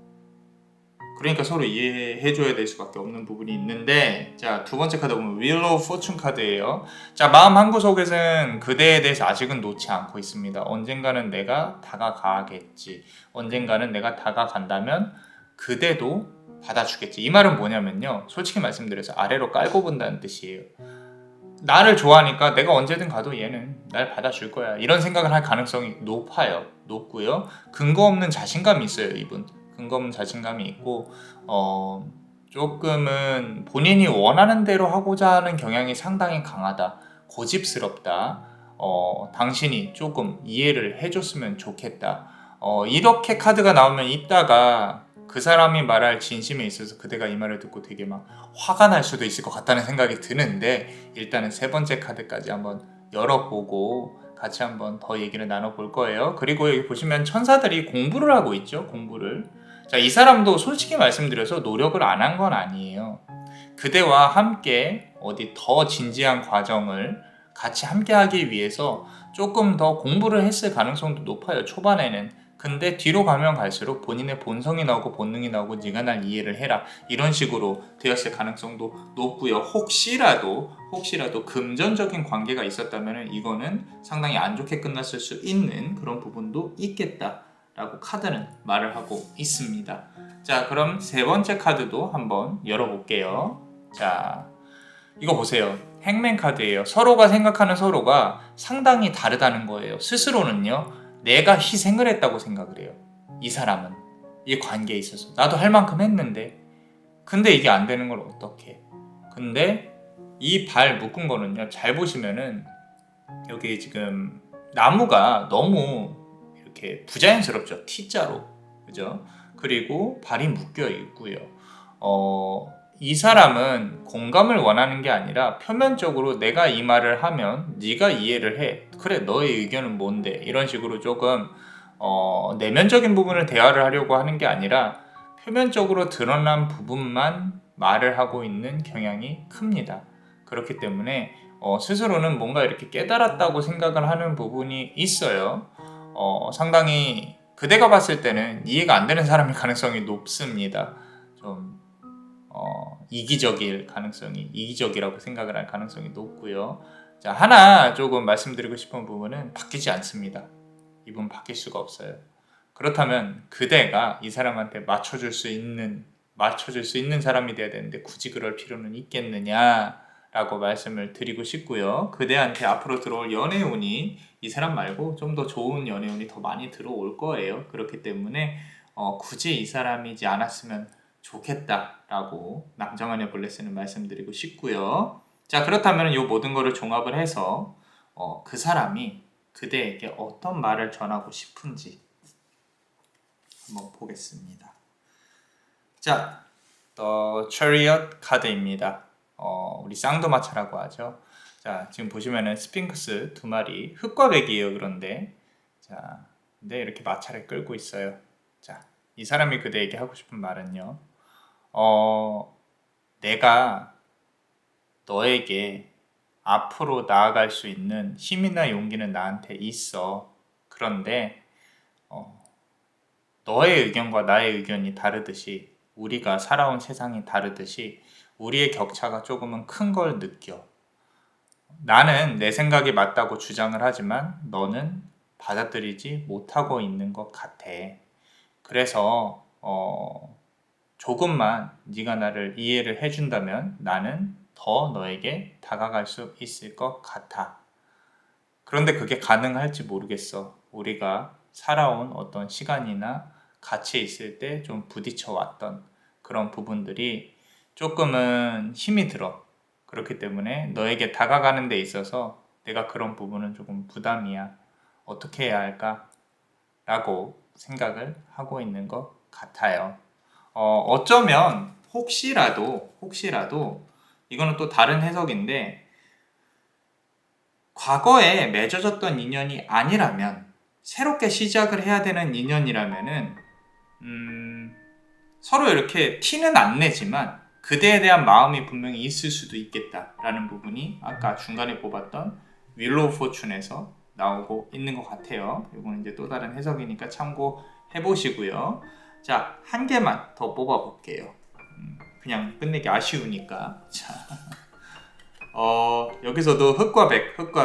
그러니까 서로 이해해줘야 될 수밖에 없는 부분이 있는데, 자, 두 번째 카드 보면 Wheel of Fortune 카드예요. 자, 마음 한구석에는 그대에 대해서 아직은 놓지 않고 있습니다. 언젠가는 내가 다가가겠지. 언젠가는 내가 다가간다면 그대도 받아주겠지. 이 말은 뭐냐면요, 솔직히 말씀드려서 아래로 깔고 본다는 뜻이에요. 나를 좋아하니까 내가 언제든 가도 얘는 날 받아줄 거야, 이런 생각을 할 가능성이 높고요. 근거 없는 자신감이 있어요. 이분 근거 없는 자신감이 있고, 조금은 본인이 원하는 대로 하고자 하는 경향이 상당히 강하다, 고집스럽다, 당신이 조금 이해를 해줬으면 좋겠다, 이렇게 카드가 나오면 이따가 그 사람이 말할 진심에 있어서 그대가 이 말을 듣고 되게 막 화가 날 수도 있을 것 같다는 생각이 드는데, 일단은 세 번째 카드까지 한번 열어보고 같이 한번 더 얘기를 나눠볼 거예요. 그리고 여기 보시면 천사들이 공부를 하고 있죠. 공부를. 자, 이 사람도 솔직히 말씀드려서 노력을 안 한 건 아니에요. 그대와 함께 어디 더 진지한 과정을 같이 함께 하기 위해서 조금 더 공부를 했을 가능성도 높아요, 초반에는. 근데 뒤로 가면 갈수록 본인의 본성이 나오고 본능이 나오고 네가 날 이해를 해라, 이런 식으로 되었을 가능성도 높고요. 혹시라도 금전적인 관계가 있었다면 이거는 상당히 안 좋게 끝났을 수 있는 그런 부분도 있겠다 라고 카드는 말을 하고 있습니다. 자, 그럼 세 번째 카드도 한번 열어볼게요. 자, 이거 보세요. 행맨 카드예요. 서로가 생각하는 서로가 상당히 다르다는 거예요. 스스로는요, 내가 희생을 했다고 생각을 해요. 이 사람은 이 관계에 있어서 나도 할 만큼 했는데, 근데 이게 안 되는 걸 어떡해. 근데 이 발 묶은 거는요, 잘 보시면은 여기 지금 나무가 너무 이렇게 부자연스럽죠. T자로, 그죠? 그리고 발이 묶여 있고요. 이 사람은 공감을 원하는 게 아니라 표면적으로 내가 이 말을 하면 네가 이해를 해, 그래 너의 의견은 뭔데, 이런 식으로 조금 내면적인 부분을 대화를 하려고 하는 게 아니라 표면적으로 드러난 부분만 말을 하고 있는 경향이 큽니다. 그렇기 때문에 스스로는 뭔가 이렇게 깨달았다고 생각을 하는 부분이 있어요. 상당히 그대가 봤을 때는 이해가 안 되는 사람일 가능성이 높습니다. 좀 이기적이라고 생각을 할 가능성이 높고요. 자, 하나 조금 말씀드리고 싶은 부분은 바뀌지 않습니다. 이분 바뀔 수가 없어요. 그렇다면 그대가 이 사람한테 맞춰줄 수 있는 사람이 돼야 되는데 굳이 그럴 필요는 있겠느냐라고 말씀을 드리고 싶고요. 그대한테 앞으로 들어올 연애운이 이 사람 말고 좀 더 좋은 연애운이 더 많이 들어올 거예요. 그렇기 때문에 굳이 이 사람이지 않았으면 좋겠다라고 낭정한 블레스는 말씀드리고 싶고요. 자, 그렇다면 이 모든 거를 종합을 해서 그 사람이 그대에게 어떤 말을 전하고 싶은지 한번 보겠습니다. 자, Chariot 카드입니다. 우리 쌍두마차라고 하죠. 자, 지금 보시면은 스핑크스 두 마리, 흑과 백이에요. 그런데 자, 근데 이렇게 마차를 끌고 있어요. 자, 이 사람이 그대에게 하고 싶은 말은요, 내가 너에게 앞으로 나아갈 수 있는 힘이나 용기는 나한테 있어. 그런데 너의 의견과 나의 의견이 다르듯이, 우리가 살아온 세상이 다르듯이 우리의 격차가 조금은 큰 걸 느껴. 나는 내 생각이 맞다고 주장을 하지만 너는 받아들이지 못하고 있는 것 같아. 그래서 조금만 네가 나를 이해를 해준다면 나는 더 너에게 다가갈 수 있을 것 같아. 그런데 그게 가능할지 모르겠어. 우리가 살아온 어떤 시간이나 같이 있을 때 좀 부딪혀 왔던 그런 부분들이 조금은 힘이 들어. 그렇기 때문에 너에게 다가가는 데 있어서 내가 그런 부분은 조금 부담이야. 어떻게 해야 할까? 라고 생각을 하고 있는 것 같아요. 어쩌면 혹시라도 이거는 또 다른 해석인데, 과거에 맺어졌던 인연이 아니라면, 새롭게 시작을 해야 되는 인연이라면은 서로 이렇게 티는 안 내지만 그대에 대한 마음이 분명히 있을 수도 있겠다라는 부분이 아까 중간에 뽑았던 윌로우 포춘에서 나오고 있는 것 같아요. 이거는 이제 또 다른 해석이니까 참고해 보시고요. 자, 한 개만 더 뽑아 볼게요. 그냥 끝내기 아쉬우니까. 자, 여기서도 흑과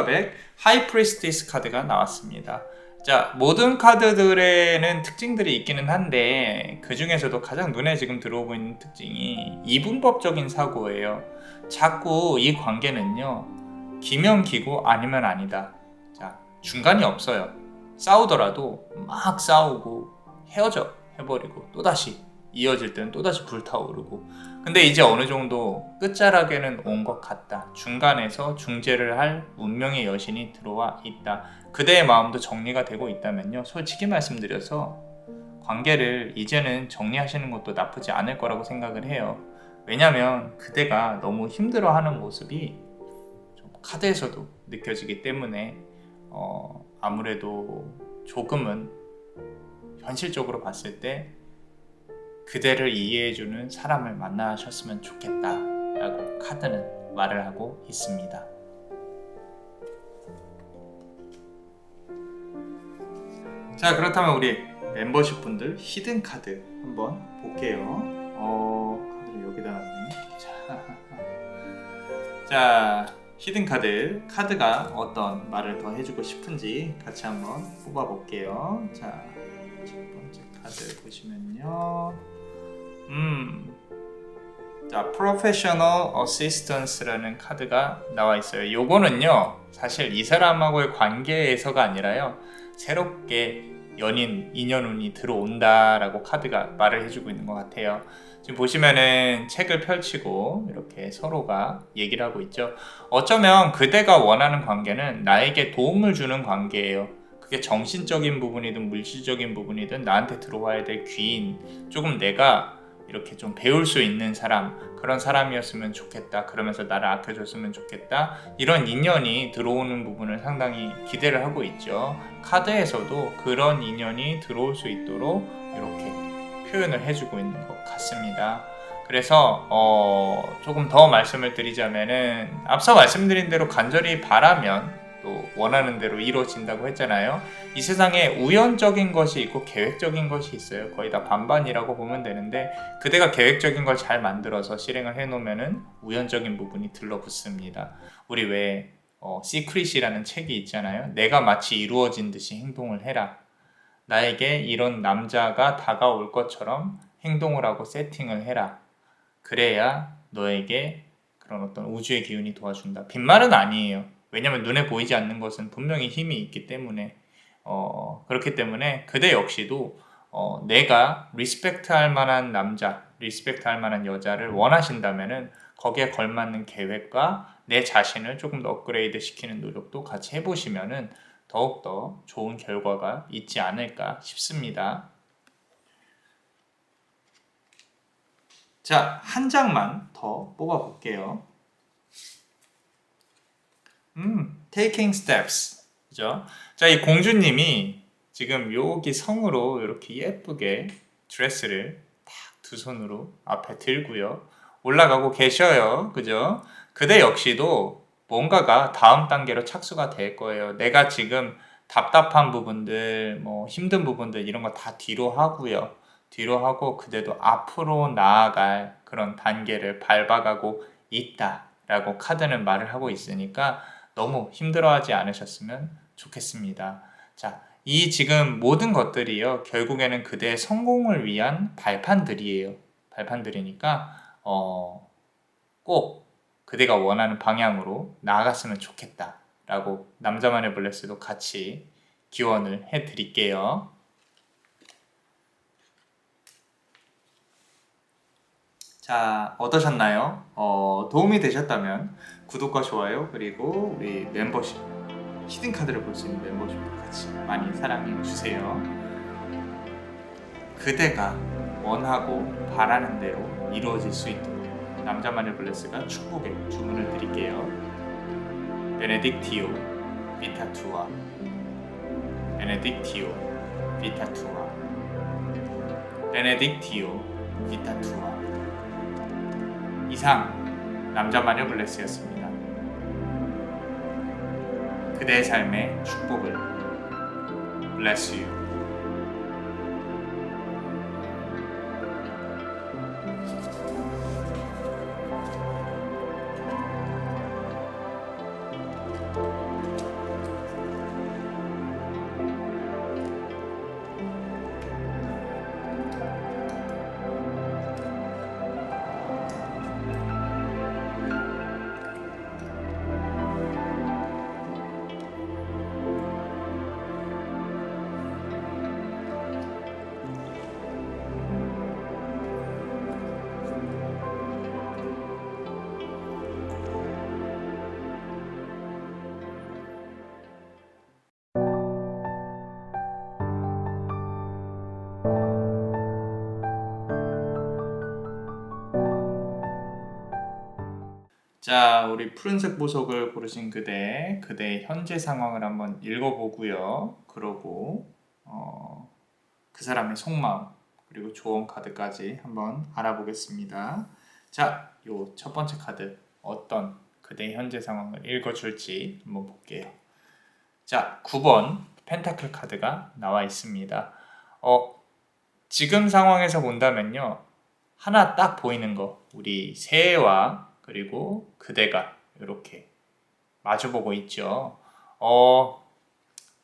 백 하이 프리스티스 카드가 나왔습니다. 자, 모든 카드들에는 특징들이 있기는 한데 그 중에서도 가장 눈에 지금 들어오고 있는 특징이 이분법적인 사고예요. 자꾸 이 관계는요, 기면 기고 아니면 아니다. 자, 중간이 없어요. 싸우더라도 막 싸우고 헤어져 해버리고 또다시 이어질 때는 또다시 불타오르고, 근데 이제 어느 정도 끝자락에는 온 것 같다. 중간에서 중재를 할 운명의 여신이 들어와 있다. 그대의 마음도 정리가 되고 있다면요, 솔직히 말씀드려서 관계를 이제는 정리하시는 것도 나쁘지 않을 거라고 생각을 해요. 왜냐면 그대가 너무 힘들어하는 모습이 좀 카드에서도 느껴지기 때문에 아무래도 조금은 현실적으로 봤을 때 그대를 이해해주는 사람을 만나셨으면 좋겠다라고 카드는 말을 하고 있습니다. 자, 그렇다면 우리 멤버십 분들 히든 카드 한번 볼게요. 카드를 여기다 놨네. 자, 히든 카드가 어떤 말을 더 해주고 싶은지 같이 한번 뽑아 볼게요. 자, 첫 번째 카드 보시면요. 자, Professional Assistance라는 카드가 나와 있어요. 요거는요, 사실 이 사람하고의 관계에서가 아니라요, 새롭게 인연운이 들어온다라고 카드가 말을 해주고 있는 것 같아요. 지금 보시면은 책을 펼치고 이렇게 서로가 얘기를 하고 있죠. 어쩌면 그대가 원하는 관계는 나에게 도움을 주는 관계예요. 그게 정신적인 부분이든 물질적인 부분이든 나한테 들어와야 될 귀인, 조금 내가 이렇게 좀 배울 수 있는 사람, 그런 사람이었으면 좋겠다, 그러면서 나를 아껴줬으면 좋겠다, 이런 인연이 들어오는 부분을 상당히 기대를 하고 있죠. 카드에서도 그런 인연이 들어올 수 있도록 이렇게 표현을 해주고 있는 것 같습니다. 그래서 조금 더 말씀을 드리자면은, 앞서 말씀드린 대로 간절히 바라면 또 원하는 대로 이루어진다고 했잖아요. 이 세상에 우연적인 것이 있고 계획적인 것이 있어요. 거의 다 반반이라고 보면 되는데, 그대가 계획적인 걸 잘 만들어서 실행을 해놓으면은 우연적인 부분이 들러붙습니다. 우리 왜 시크릿이라는 책이 있잖아요. 내가 마치 이루어진 듯이 행동을 해라. 나에게 이런 남자가 다가올 것처럼 행동을 하고 세팅을 해라. 그래야 너에게 그런 어떤 우주의 기운이 도와준다. 빈말은 아니에요. 왜냐면 눈에 보이지 않는 것은 분명히 힘이 있기 때문에, 그렇기 때문에 그대 역시도 내가 리스펙트 할 만한 남자, 리스펙트 할 만한 여자를 원하신다면은 거기에 걸맞는 계획과 내 자신을 조금 더 업그레이드 시키는 노력도 같이 해보시면은 더욱더 좋은 결과가 있지 않을까 싶습니다. 자, 한 장만 더 뽑아볼게요. Taking steps. 그죠? 자, 이 공주님이 지금 여기 성으로 이렇게 예쁘게 드레스를 딱 두 손으로 앞에 들고요, 올라가고 계셔요. 그죠? 그대 역시도 뭔가가 다음 단계로 착수가 될 거예요. 내가 지금 답답한 부분들, 뭐 힘든 부분들, 이런 거 다 뒤로 하고요. 뒤로 하고 그대도 앞으로 나아갈 그런 단계를 밟아가고 있다라고 카드는 말을 하고 있으니까 너무 힘들어하지 않으셨으면 좋겠습니다. 자, 이 지금 모든 것들이요, 결국에는 그대의 성공을 위한 발판들이에요. 발판들이니까 꼭 그대가 원하는 방향으로 나아갔으면 좋겠다라고 남자만의 블레스도 같이 기원을 해드릴게요. 자, 어떠셨나요? 도움이 되셨다면 구독과 좋아요, 그리고 우리 멤버십, 히든카드를 볼 수 있는 멤버십도 같이 많이 사랑해주세요. 그대가 원하고 바라는 대로 이루어질 수 있도록 남자만의 블레스가 축복의 주문을 드릴게요. 베네딕티오 비타투아, 베네딕티오 비타투아, 베네딕티오 비타투아. 이상 남자 마녀 블레스였습니다. 그대의 삶의 축복을. Bless you. 자, 우리 푸른색 보석을 고르신 그대의 현재 상황을 한번 읽어보고요. 그러고 그 사람의 속마음 그리고 조언 카드까지 한번 알아보겠습니다. 자, 요 첫 번째 카드 어떤 그대의 현재 상황을 읽어줄지 한번 볼게요. 자, 9번 펜타클 카드가 나와 있습니다. 지금 상황에서 본다면요, 하나 딱 보이는 거, 우리 새해와 그리고 그대가 이렇게 마주보고 있죠.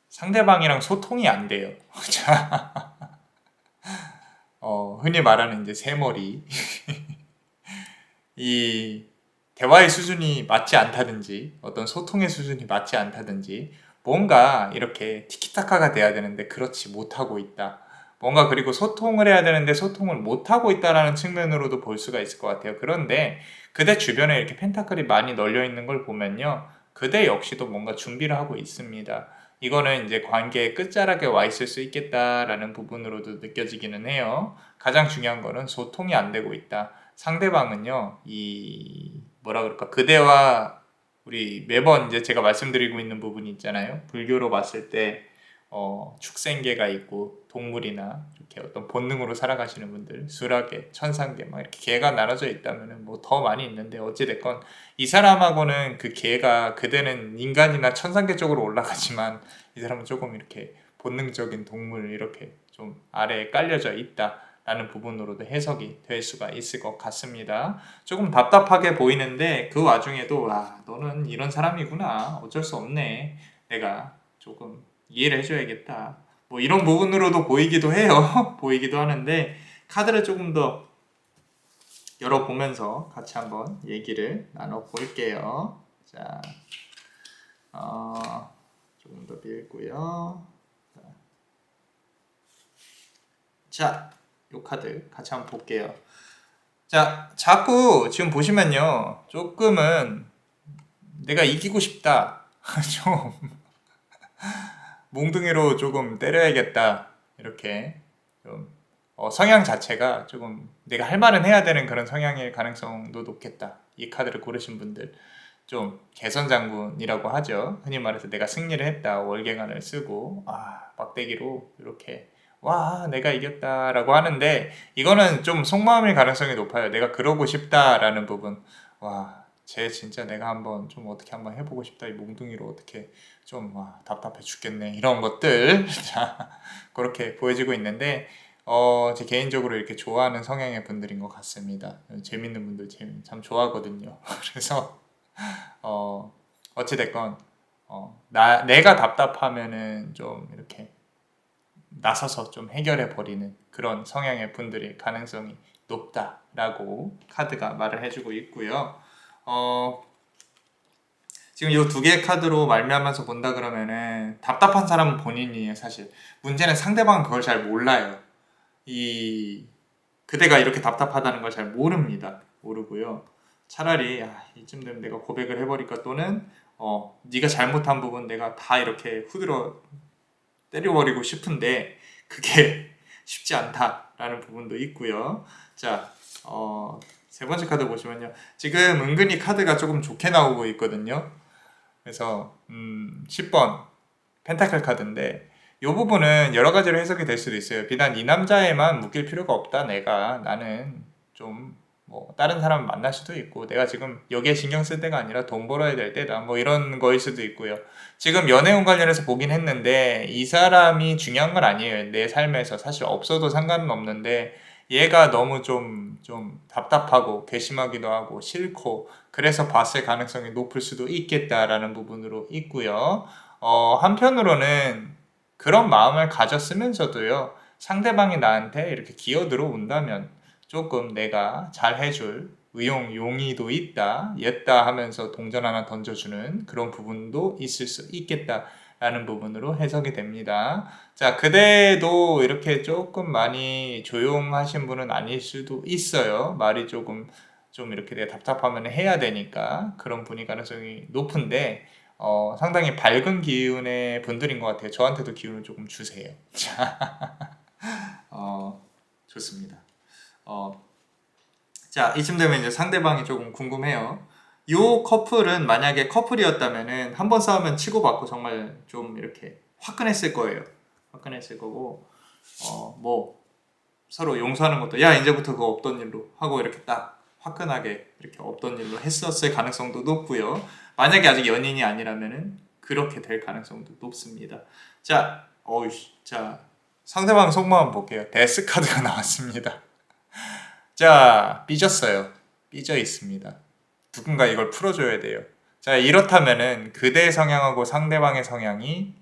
상대방이랑 소통이 안 돼요. 자, 흔히 말하는 이제 새머리. 이 대화의 수준이 맞지 않다든지 어떤 소통의 수준이 맞지 않다든지 뭔가 이렇게 티키타카가 돼야 되는데 그렇지 못하고 있다. 뭔가 그리고 소통을 해야 되는데 소통을 못하고 있다라는 측면으로도 볼 수가 있을 것 같아요. 그런데 그대 주변에 이렇게 펜타클이 많이 널려 있는 걸 보면요, 그대 역시도 뭔가 준비를 하고 있습니다. 이거는 이제 관계의 끝자락에 와 있을 수 있겠다라는 부분으로도 느껴지기는 해요. 가장 중요한 거는 소통이 안 되고 있다. 상대방은요, 이 뭐라 그럴까, 그대와 우리 매번 이제 제가 말씀드리고 있는 부분이 있잖아요. 불교로 봤을 때 축생계가 있고 동물이나 이렇게 어떤 본능으로 살아가시는 분들, 수라계, 천상계 막 이렇게 계가 나눠져 있다면은 뭐 더 많이 있는데 어찌 됐건 이 사람하고는 그 계가, 그대는 인간이나 천상계 쪽으로 올라가지만 이 사람은 조금 이렇게 본능적인 동물 이렇게 좀 아래에 깔려져 있다라는 부분으로도 해석이 될 수가 있을 것 같습니다. 조금 답답하게 보이는데 그 와중에도 너는 이런 사람이구나, 어쩔 수 없네, 내가 조금 이해를 해줘야겠다, 뭐 이런 부분으로도 보이기도 해요. 보이기도 하는데 카드를 조금 더 열어보면서 같이 한번 얘기를 나눠볼게요. 자, 조금 더 밀고요. 자, 이 카드 같이 한번 볼게요. 자, 자꾸 지금 보시면요, 조금은 내가 이기고 싶다, 좀 몽둥이로 조금 때려야겠다, 이렇게 좀 성향 자체가 조금 내가 할 말은 해야 되는 그런 성향일 가능성도 높겠다. 이 카드를 고르신 분들 좀 개선장군이라고 하죠. 흔히 말해서 내가 승리를 했다, 월계관을 쓰고 막대기로 이렇게 내가 이겼다라고 하는데, 이거는 좀 속마음일 가능성이 높아요. 내가 그러고 싶다라는 부분, 쟤 진짜 내가 한번 좀 어떻게 한번 해보고 싶다, 이 몽둥이로 어떻게 좀 답답해 죽겠네, 이런 것들 자, 그렇게 보여지고 있는데 제 개인적으로 이렇게 좋아하는 성향의 분들인 것 같습니다. 재밌는 분들 참 좋아하거든요. 그래서 어찌됐건 내가 답답하면은 좀 이렇게 나서서 좀 해결해 버리는 그런 성향의 분들이 가능성이 높다라고 카드가 말을 해주고 있고요. 지금 이 두 개의 카드로 말미암아서 본다 그러면은 답답한 사람은 본인이에요. 사실 문제는 상대방은 그걸 잘 몰라요. 그대가 이렇게 답답하다는 걸 잘 모르고요. 차라리 이쯤 되면 내가 고백을 해버릴까, 또는 네가 잘못한 부분 내가 다 이렇게 후드러 때려버리고 싶은데 그게 쉽지 않다라는 부분도 있고요. 자, 세 번째 카드 보시면요, 지금 은근히 카드가 조금 좋게 나오고 있거든요. 그래서 10번 펜타클 카드인데, 이 부분은 여러 가지로 해석이 될 수도 있어요. 비단 이 남자에만 묶일 필요가 없다. 나는 좀 뭐 다른 사람 만날 수도 있고 내가 지금 여기에 신경 쓸 때가 아니라 돈 벌어야 될 때다. 뭐 이런 거일 수도 있고요. 지금 연애운 관련해서 보긴 했는데 이 사람이 중요한 건 아니에요. 내 삶에서 사실 없어도 상관은 없는데 얘가 너무 좀 답답하고 괘씸하기도 하고 싫고 그래서 봤을 가능성이 높을 수도 있겠다라는 부분으로 있고요. 한편으로는 그런 마음을 가졌으면서도요, 상대방이 나한테 이렇게 기어 들어온다면 조금 내가 잘 해줄 용의도 있다, 였다 하면서 동전 하나 던져주는 그런 부분도 있을 수 있겠다라는 부분으로 해석이 됩니다. 자, 그대도 이렇게 조금 많이 조용하신 분은 아닐 수도 있어요. 말이 좀 이렇게 내가 답답하면 해야 되니까 그런 분이 가능성이 높은데, 상당히 밝은 기운의 분들인 것 같아요. 저한테도 기운을 조금 주세요. 좋습니다. 어, 자, 이쯤 되면 이제 상대방이 조금 궁금해요. 요 커플은 만약에 커플이었다면은 한 번 싸우면 치고받고 정말 좀 이렇게 화끈했을 거예요. 화끈했을 거고, 뭐 서로 용서하는 것도 야 이제부터 그거 없던 일로 하고 이렇게 딱 화끈하게 이렇게 없던 일로 했었을 가능성도 높고요. 만약에 아직 연인이 아니라면은 그렇게 될 가능성도 높습니다. 자, 자 상대방 속마음 볼게요. 데스 카드가 나왔습니다. 자, 삐졌어요. 삐져 있습니다. 누군가 이걸 풀어줘야 돼요. 자, 이렇다면은 그대의 성향하고 상대방의 성향이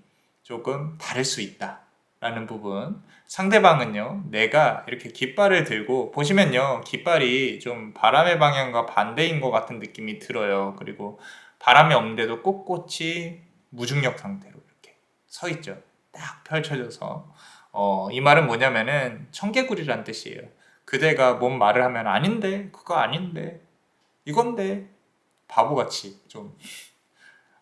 조금 다를 수 있다. 라는 부분. 상대방은요, 내가 이렇게 깃발을 들고, 보시면요, 깃발이 좀 바람의 방향과 반대인 것 같은 느낌이 들어요. 그리고 바람이 없는데도 꼿꼿이 무중력 상태로 이렇게 서 있죠. 딱 펼쳐져서. 이 말은 뭐냐면은 청개구리란 뜻이에요. 그대가 뭔 말을 하면 아닌데, 그거 아닌데, 이건데, 바보같이 좀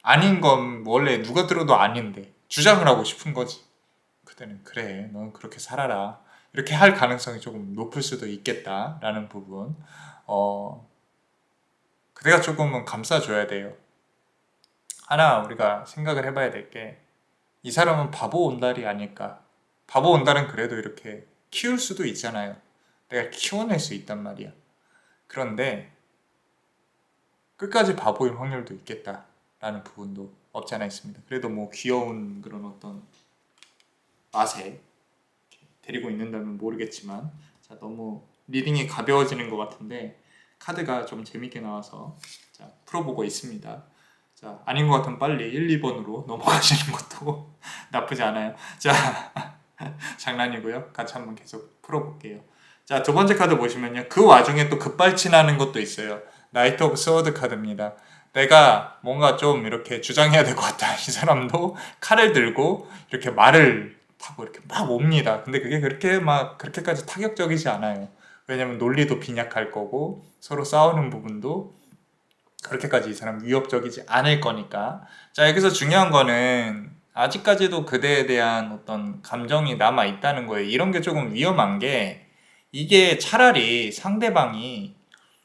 아닌 건 원래 누가 들어도 아닌데 주장을 하고 싶은 거지. 그때는 그래, 넌 그렇게 살아라. 이렇게 할 가능성이 조금 높을 수도 있겠다라는 부분. 그대가 조금은 감싸줘야 돼요. 하나 우리가 생각을 해봐야 될 게, 이 사람은 바보 온달이 아닐까. 바보 온달은 그래도 이렇게 키울 수도 있잖아요. 내가 키워낼 수 있단 말이야. 그런데 끝까지 바보일 확률도 있겠다라는 부분도 없지 않아 있습니다. 그래도 뭐 귀여운 그런 어떤 맛에 데리고 있는다면 모르겠지만, 자, 너무 리딩이 가벼워지는 것 같은데 카드가 좀 재밌게 나와서 자, 풀어보고 있습니다. 자, 아닌 것 같으면 빨리 1, 2번으로 넘어가시는 것도 나쁘지 않아요. 자, 장난이고요. 같이 한번 계속 풀어볼게요. 자, 두 번째 카드 보시면요, 그 와중에 또 급발진하는 것도 있어요. 나이트 오브 스워드 카드입니다. 내가 뭔가 좀 이렇게 주장해야 될 것 같다. 이 사람도 칼을 들고 이렇게 말을 타고 이렇게 막 옵니다. 근데 그게 그렇게까지 타격적이지 않아요. 왜냐면 논리도 빈약할 거고 서로 싸우는 부분도 그렇게까지 이 사람 위협적이지 않을 거니까. 자, 여기서 중요한 거는 아직까지도 그대에 대한 어떤 감정이 남아 있다는 거예요. 이런 게 조금 위험한 게, 이게 차라리 상대방이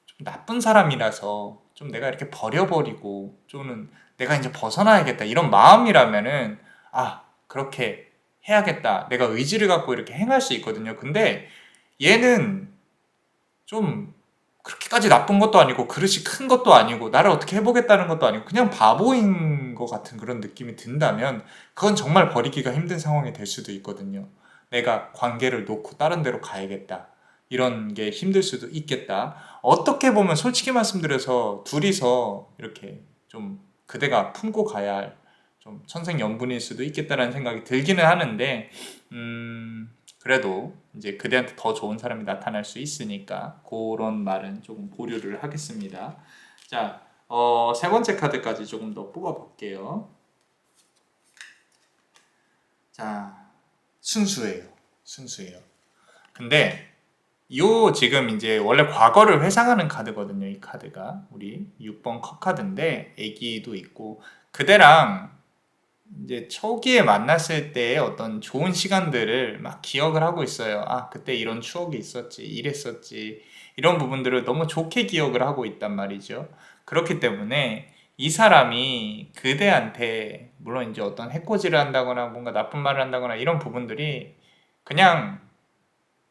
좀 나쁜 사람이라서 좀 내가 이렇게 버려버리고 좀은 내가 이제 벗어나야겠다 이런 마음이라면은 그렇게 해야겠다, 내가 의지를 갖고 이렇게 행할 수 있거든요. 근데 얘는 좀 그렇게까지 나쁜 것도 아니고 그릇이 큰 것도 아니고 나를 어떻게 해보겠다는 것도 아니고 그냥 바보인 것 같은 그런 느낌이 든다면 그건 정말 버리기가 힘든 상황이 될 수도 있거든요. 내가 관계를 놓고 다른 데로 가야겠다, 이런 게 힘들 수도 있겠다. 어떻게 보면 솔직히 말씀드려서 둘이서 이렇게 좀 그대가 품고 가야 할 좀 천생연분일 수도 있겠다라는 생각이 들기는 하는데, 그래도 이제 그대한테 더 좋은 사람이 나타날 수 있으니까 그런 말은 조금 보류를 하겠습니다. 자, 세 번째 카드까지 조금 더 뽑아볼게요. 자, 순수해요. 근데 지금 이제 원래 과거를 회상하는 카드거든요. 이 카드가 우리 6번 컵 카드인데 애기도 있고, 그대랑 이제 초기에 만났을 때의 어떤 좋은 시간들을 막 기억을 하고 있어요. 그때 이런 추억이 있었지, 이랬었지, 이런 부분들을 너무 좋게 기억을 하고 있단 말이죠. 그렇기 때문에 이 사람이 그대한테 물론 이제 어떤 해코지를 한다거나 뭔가 나쁜 말을 한다거나 이런 부분들이 그냥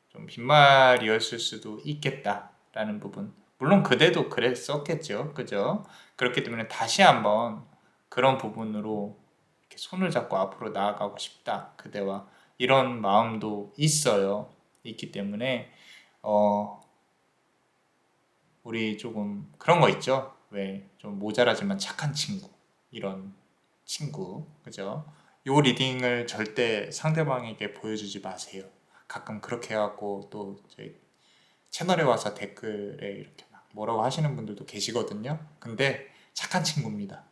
좀 빈말이었을 수도 있겠다라는 부분. 물론 그대도 그랬었겠죠. 그죠? 그렇기 때문에 다시 한번 그런 부분으로 이렇게 손을 잡고 앞으로 나아가고 싶다. 그대와 이런 마음도 있어요. 있기 때문에 우리 조금 그런 거 있죠. 왜 좀 모자라지만 착한 친구 이런 친구 그죠? 요 리딩을 절대 상대방에게 보여주지 마세요. 가끔 그렇게 해갖고 또 저희 채널에 와서 댓글에 이렇게 막 뭐라고 하시는 분들도 계시거든요. 근데 착한 친구입니다.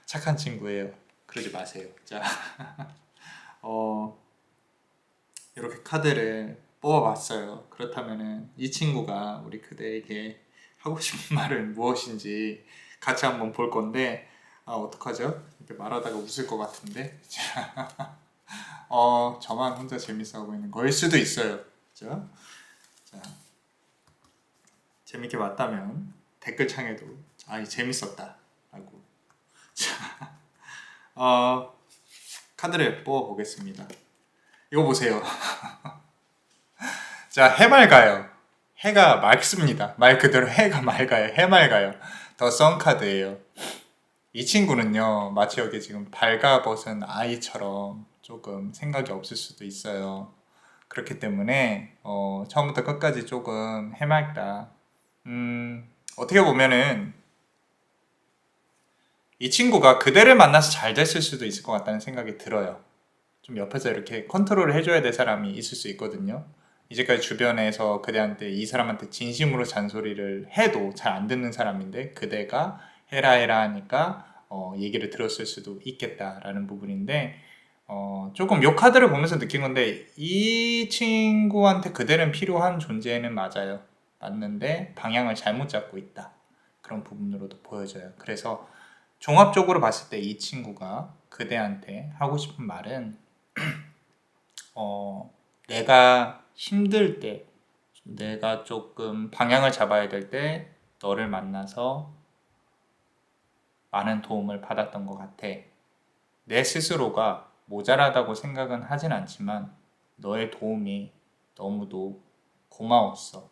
착한 친구예요. 그러지 마세요. 자, 이렇게 카드를 뽑아봤어요. 그렇다면은 이 친구가 우리 그대에게 하고 싶은 말은 무엇인지 같이 한번 볼 건데, 어떡하죠? 이렇게 말하다가 웃을 것 같은데. 저만 혼자 재밌어하고 있는 거일 수도 있어요. 그죠? 자, 재밌게 봤다면 댓글창에도 재밌었다 라고 카드를 뽑아보겠습니다. 이거 보세요. 자, 해맑아요. 해가 맑습니다. 말 그대로 해가 맑아요. 해맑아요. 더 선 카드예요. 이 친구는요, 마치 여기 지금 발가벗은 아이처럼 조금 생각이 없을 수도 있어요. 그렇기 때문에 처음부터 끝까지 조금 해맑다. 어떻게 보면은 이 친구가 그대를 만나서 잘 됐을 수도 있을 것 같다는 생각이 들어요. 좀 옆에서 이렇게 컨트롤을 해줘야 될 사람이 있을 수 있거든요. 이제까지 주변에서 그대한테 이 사람한테 진심으로 잔소리를 해도 잘 안 듣는 사람인데 그대가 해라 해라 하니까 얘기를 들었을 수도 있겠다라는 부분인데 조금 요 카드를 보면서 느낀 건데 이 친구한테 그대는 필요한 존재는 맞아요. 맞는데 방향을 잘못 잡고 있다. 그런 부분으로도 보여져요. 그래서 종합적으로 봤을 때 이 친구가 그대한테 하고 싶은 말은 내가 힘들 때, 내가 조금 방향을 잡아야 될 때 너를 만나서 많은 도움을 받았던 것 같아. 내 스스로가 모자라다고 생각은 하진 않지만 너의 도움이 너무도 고마웠어.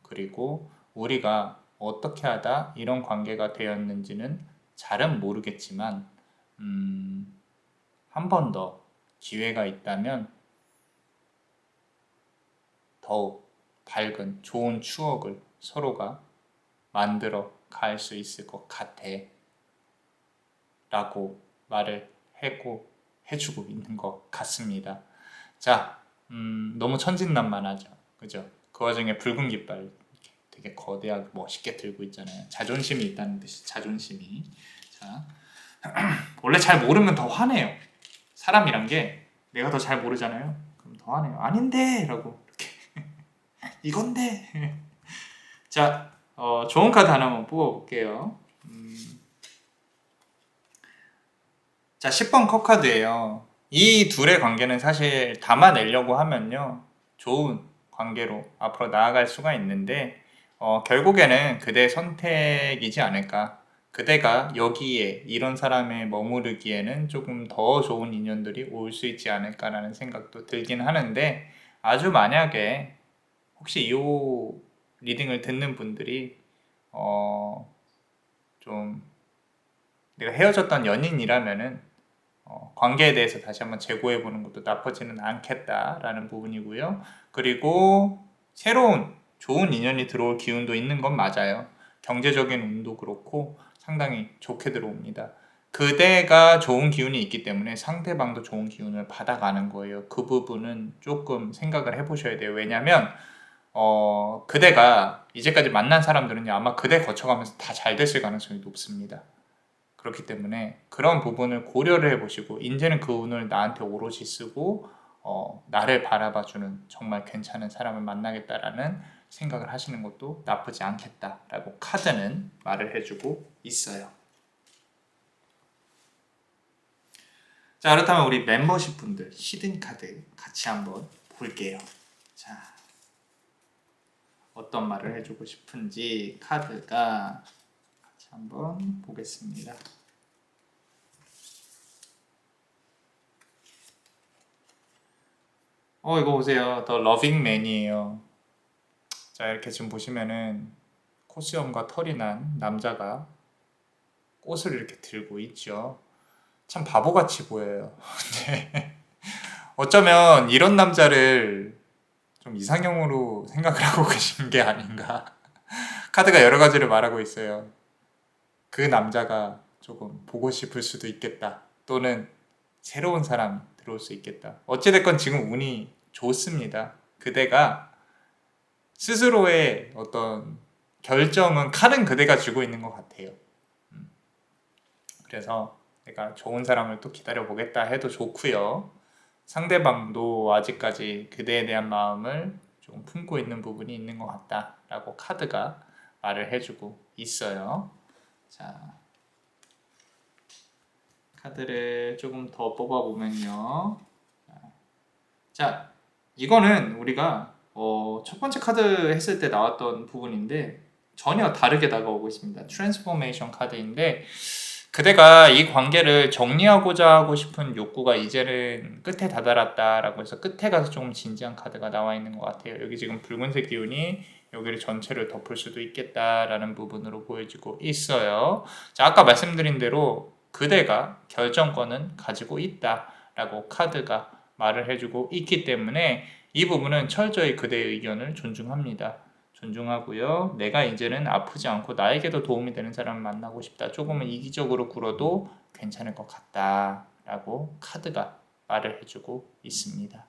그리고 우리가 어떻게 하다 이런 관계가 되었는지는 잘은 모르겠지만 한 번 더 기회가 있다면 더욱 밝은 좋은 추억을 서로가 만들어 갈 수 있을 것 같아 라고 말을 해주고 있는 것 같습니다. 자, 너무 천진난만하죠. 그죠? 그 와중에 붉은 깃발 되게 거대하게 멋있게 들고 있잖아요. 자존심이 있다는 듯이 자존심이. 자, 원래 잘 모르면 더 화내요. 사람이란 게 내가 더 잘 모르잖아요. 그럼 더 화내요. 아닌데! 라고 이렇게 이건데! 자, 좋은 카드 하나만 뽑아볼게요. 자, 10번 컵 카드예요. 이 둘의 관계는 사실 담아내려고 하면요, 좋은 관계로 앞으로 나아갈 수가 있는데 결국에는 그대의 선택이지 않을까. 그대가 여기에 이런 사람에 머무르기에는 조금 더 좋은 인연들이 올 수 있지 않을까라는 생각도 들긴 하는데, 아주 만약에 혹시 이 리딩을 듣는 분들이 좀 내가 헤어졌던 연인이라면은 관계에 대해서 다시 한번 재고해보는 것도 나쁘지는 않겠다라는 부분이고요. 그리고 새로운 좋은 인연이 들어올 기운도 있는 건 맞아요. 경제적인 운도 그렇고 상당히 좋게 들어옵니다. 그대가 좋은 기운이 있기 때문에 상대방도 좋은 기운을 받아가는 거예요. 그 부분은 조금 생각을 해보셔야 돼요. 왜냐면 그대가 이제까지 만난 사람들은요, 아마 그대 거쳐가면서 다 잘 됐을 가능성이 높습니다. 그렇기 때문에 그런 부분을 고려를 해보시고, 이제는 그 운을 나한테 오롯이 쓰고 나를 바라봐주는 정말 괜찮은 사람을 만나겠다라는 생각을 하시는 것도 나쁘지 않겠다라고 카드는 말을 해주고 있어요. 자, 그렇다면 우리 멤버십 분들 히든 카드 같이 한번 볼게요. 자, 어떤 말을 해주고 싶은지 카드가 같이 한번 보겠습니다. 이거 보세요. The Loving Man이에요. 자, 이렇게 지금 보시면은 코수염과 털이 난 남자가 꽃을 이렇게 들고 있죠. 참 바보같이 보여요. 근데 어쩌면 이런 남자를 좀 이상형으로 생각을 하고 계신 게 아닌가. 카드가 여러 가지를 말하고 있어요. 그 남자가 조금 보고 싶을 수도 있겠다. 또는 새로운 사람 들어올 수 있겠다. 어찌됐건 지금 운이 좋습니다. 그대가 스스로의 어떤 결정은 칼은 그대가 쥐고 있는 것 같아요. 그래서 내가 좋은 사람을 또 기다려보겠다 해도 좋고요. 상대방도 아직까지 그대에 대한 마음을 좀 품고 있는 부분이 있는 것 같다라고 카드가 말을 해주고 있어요. 자, 카드를 조금 더 뽑아보면요. 자, 이거는 우리가 첫 번째 카드 했을 때 나왔던 부분인데 전혀 다르게 다가오고 있습니다. 트랜스포메이션 카드인데 그대가 이 관계를 정리하고자 하고 싶은 욕구가 이제는 끝에 다다랐다라고 해서 끝에 가서 조금 진지한 카드가 나와 있는 것 같아요. 여기 지금 붉은색 기운이 여기를 전체를 덮을 수도 있겠다라는 부분으로 보여지고 있어요. 자, 아까 말씀드린 대로 그대가 결정권은 가지고 있다라고 카드가 말을 해주고 있기 때문에 이 부분은 철저히 그대의 의견을 존중합니다. 존중하고요. 내가 이제는 아프지 않고 나에게도 도움이 되는 사람을 만나고 싶다. 조금은 이기적으로 굴어도 괜찮을 것 같다. 라고 카드가 말을 해주고 있습니다.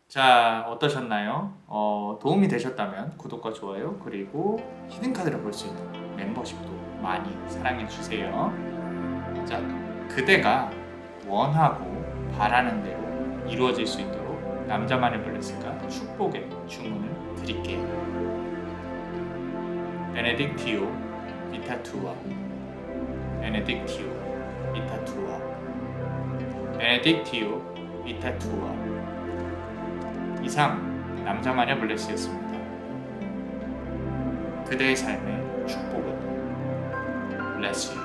자, 어떠셨나요? 도움이 되셨다면 구독과 좋아요 그리고 히든카드를 볼 수 있는 멤버십도 많이 사랑해주세요. 자, 그대가 원하고 바라는 대로 이루어질 수 있도록 남자만의 블레스가 축복의 주문을 드릴게요. 베네딕티오 비타투아 베네딕티오 비타투아 베네딕티오 비타투아 이상 남자마녀 블레스였습니다. 그대의 삶의 축복을 bless you.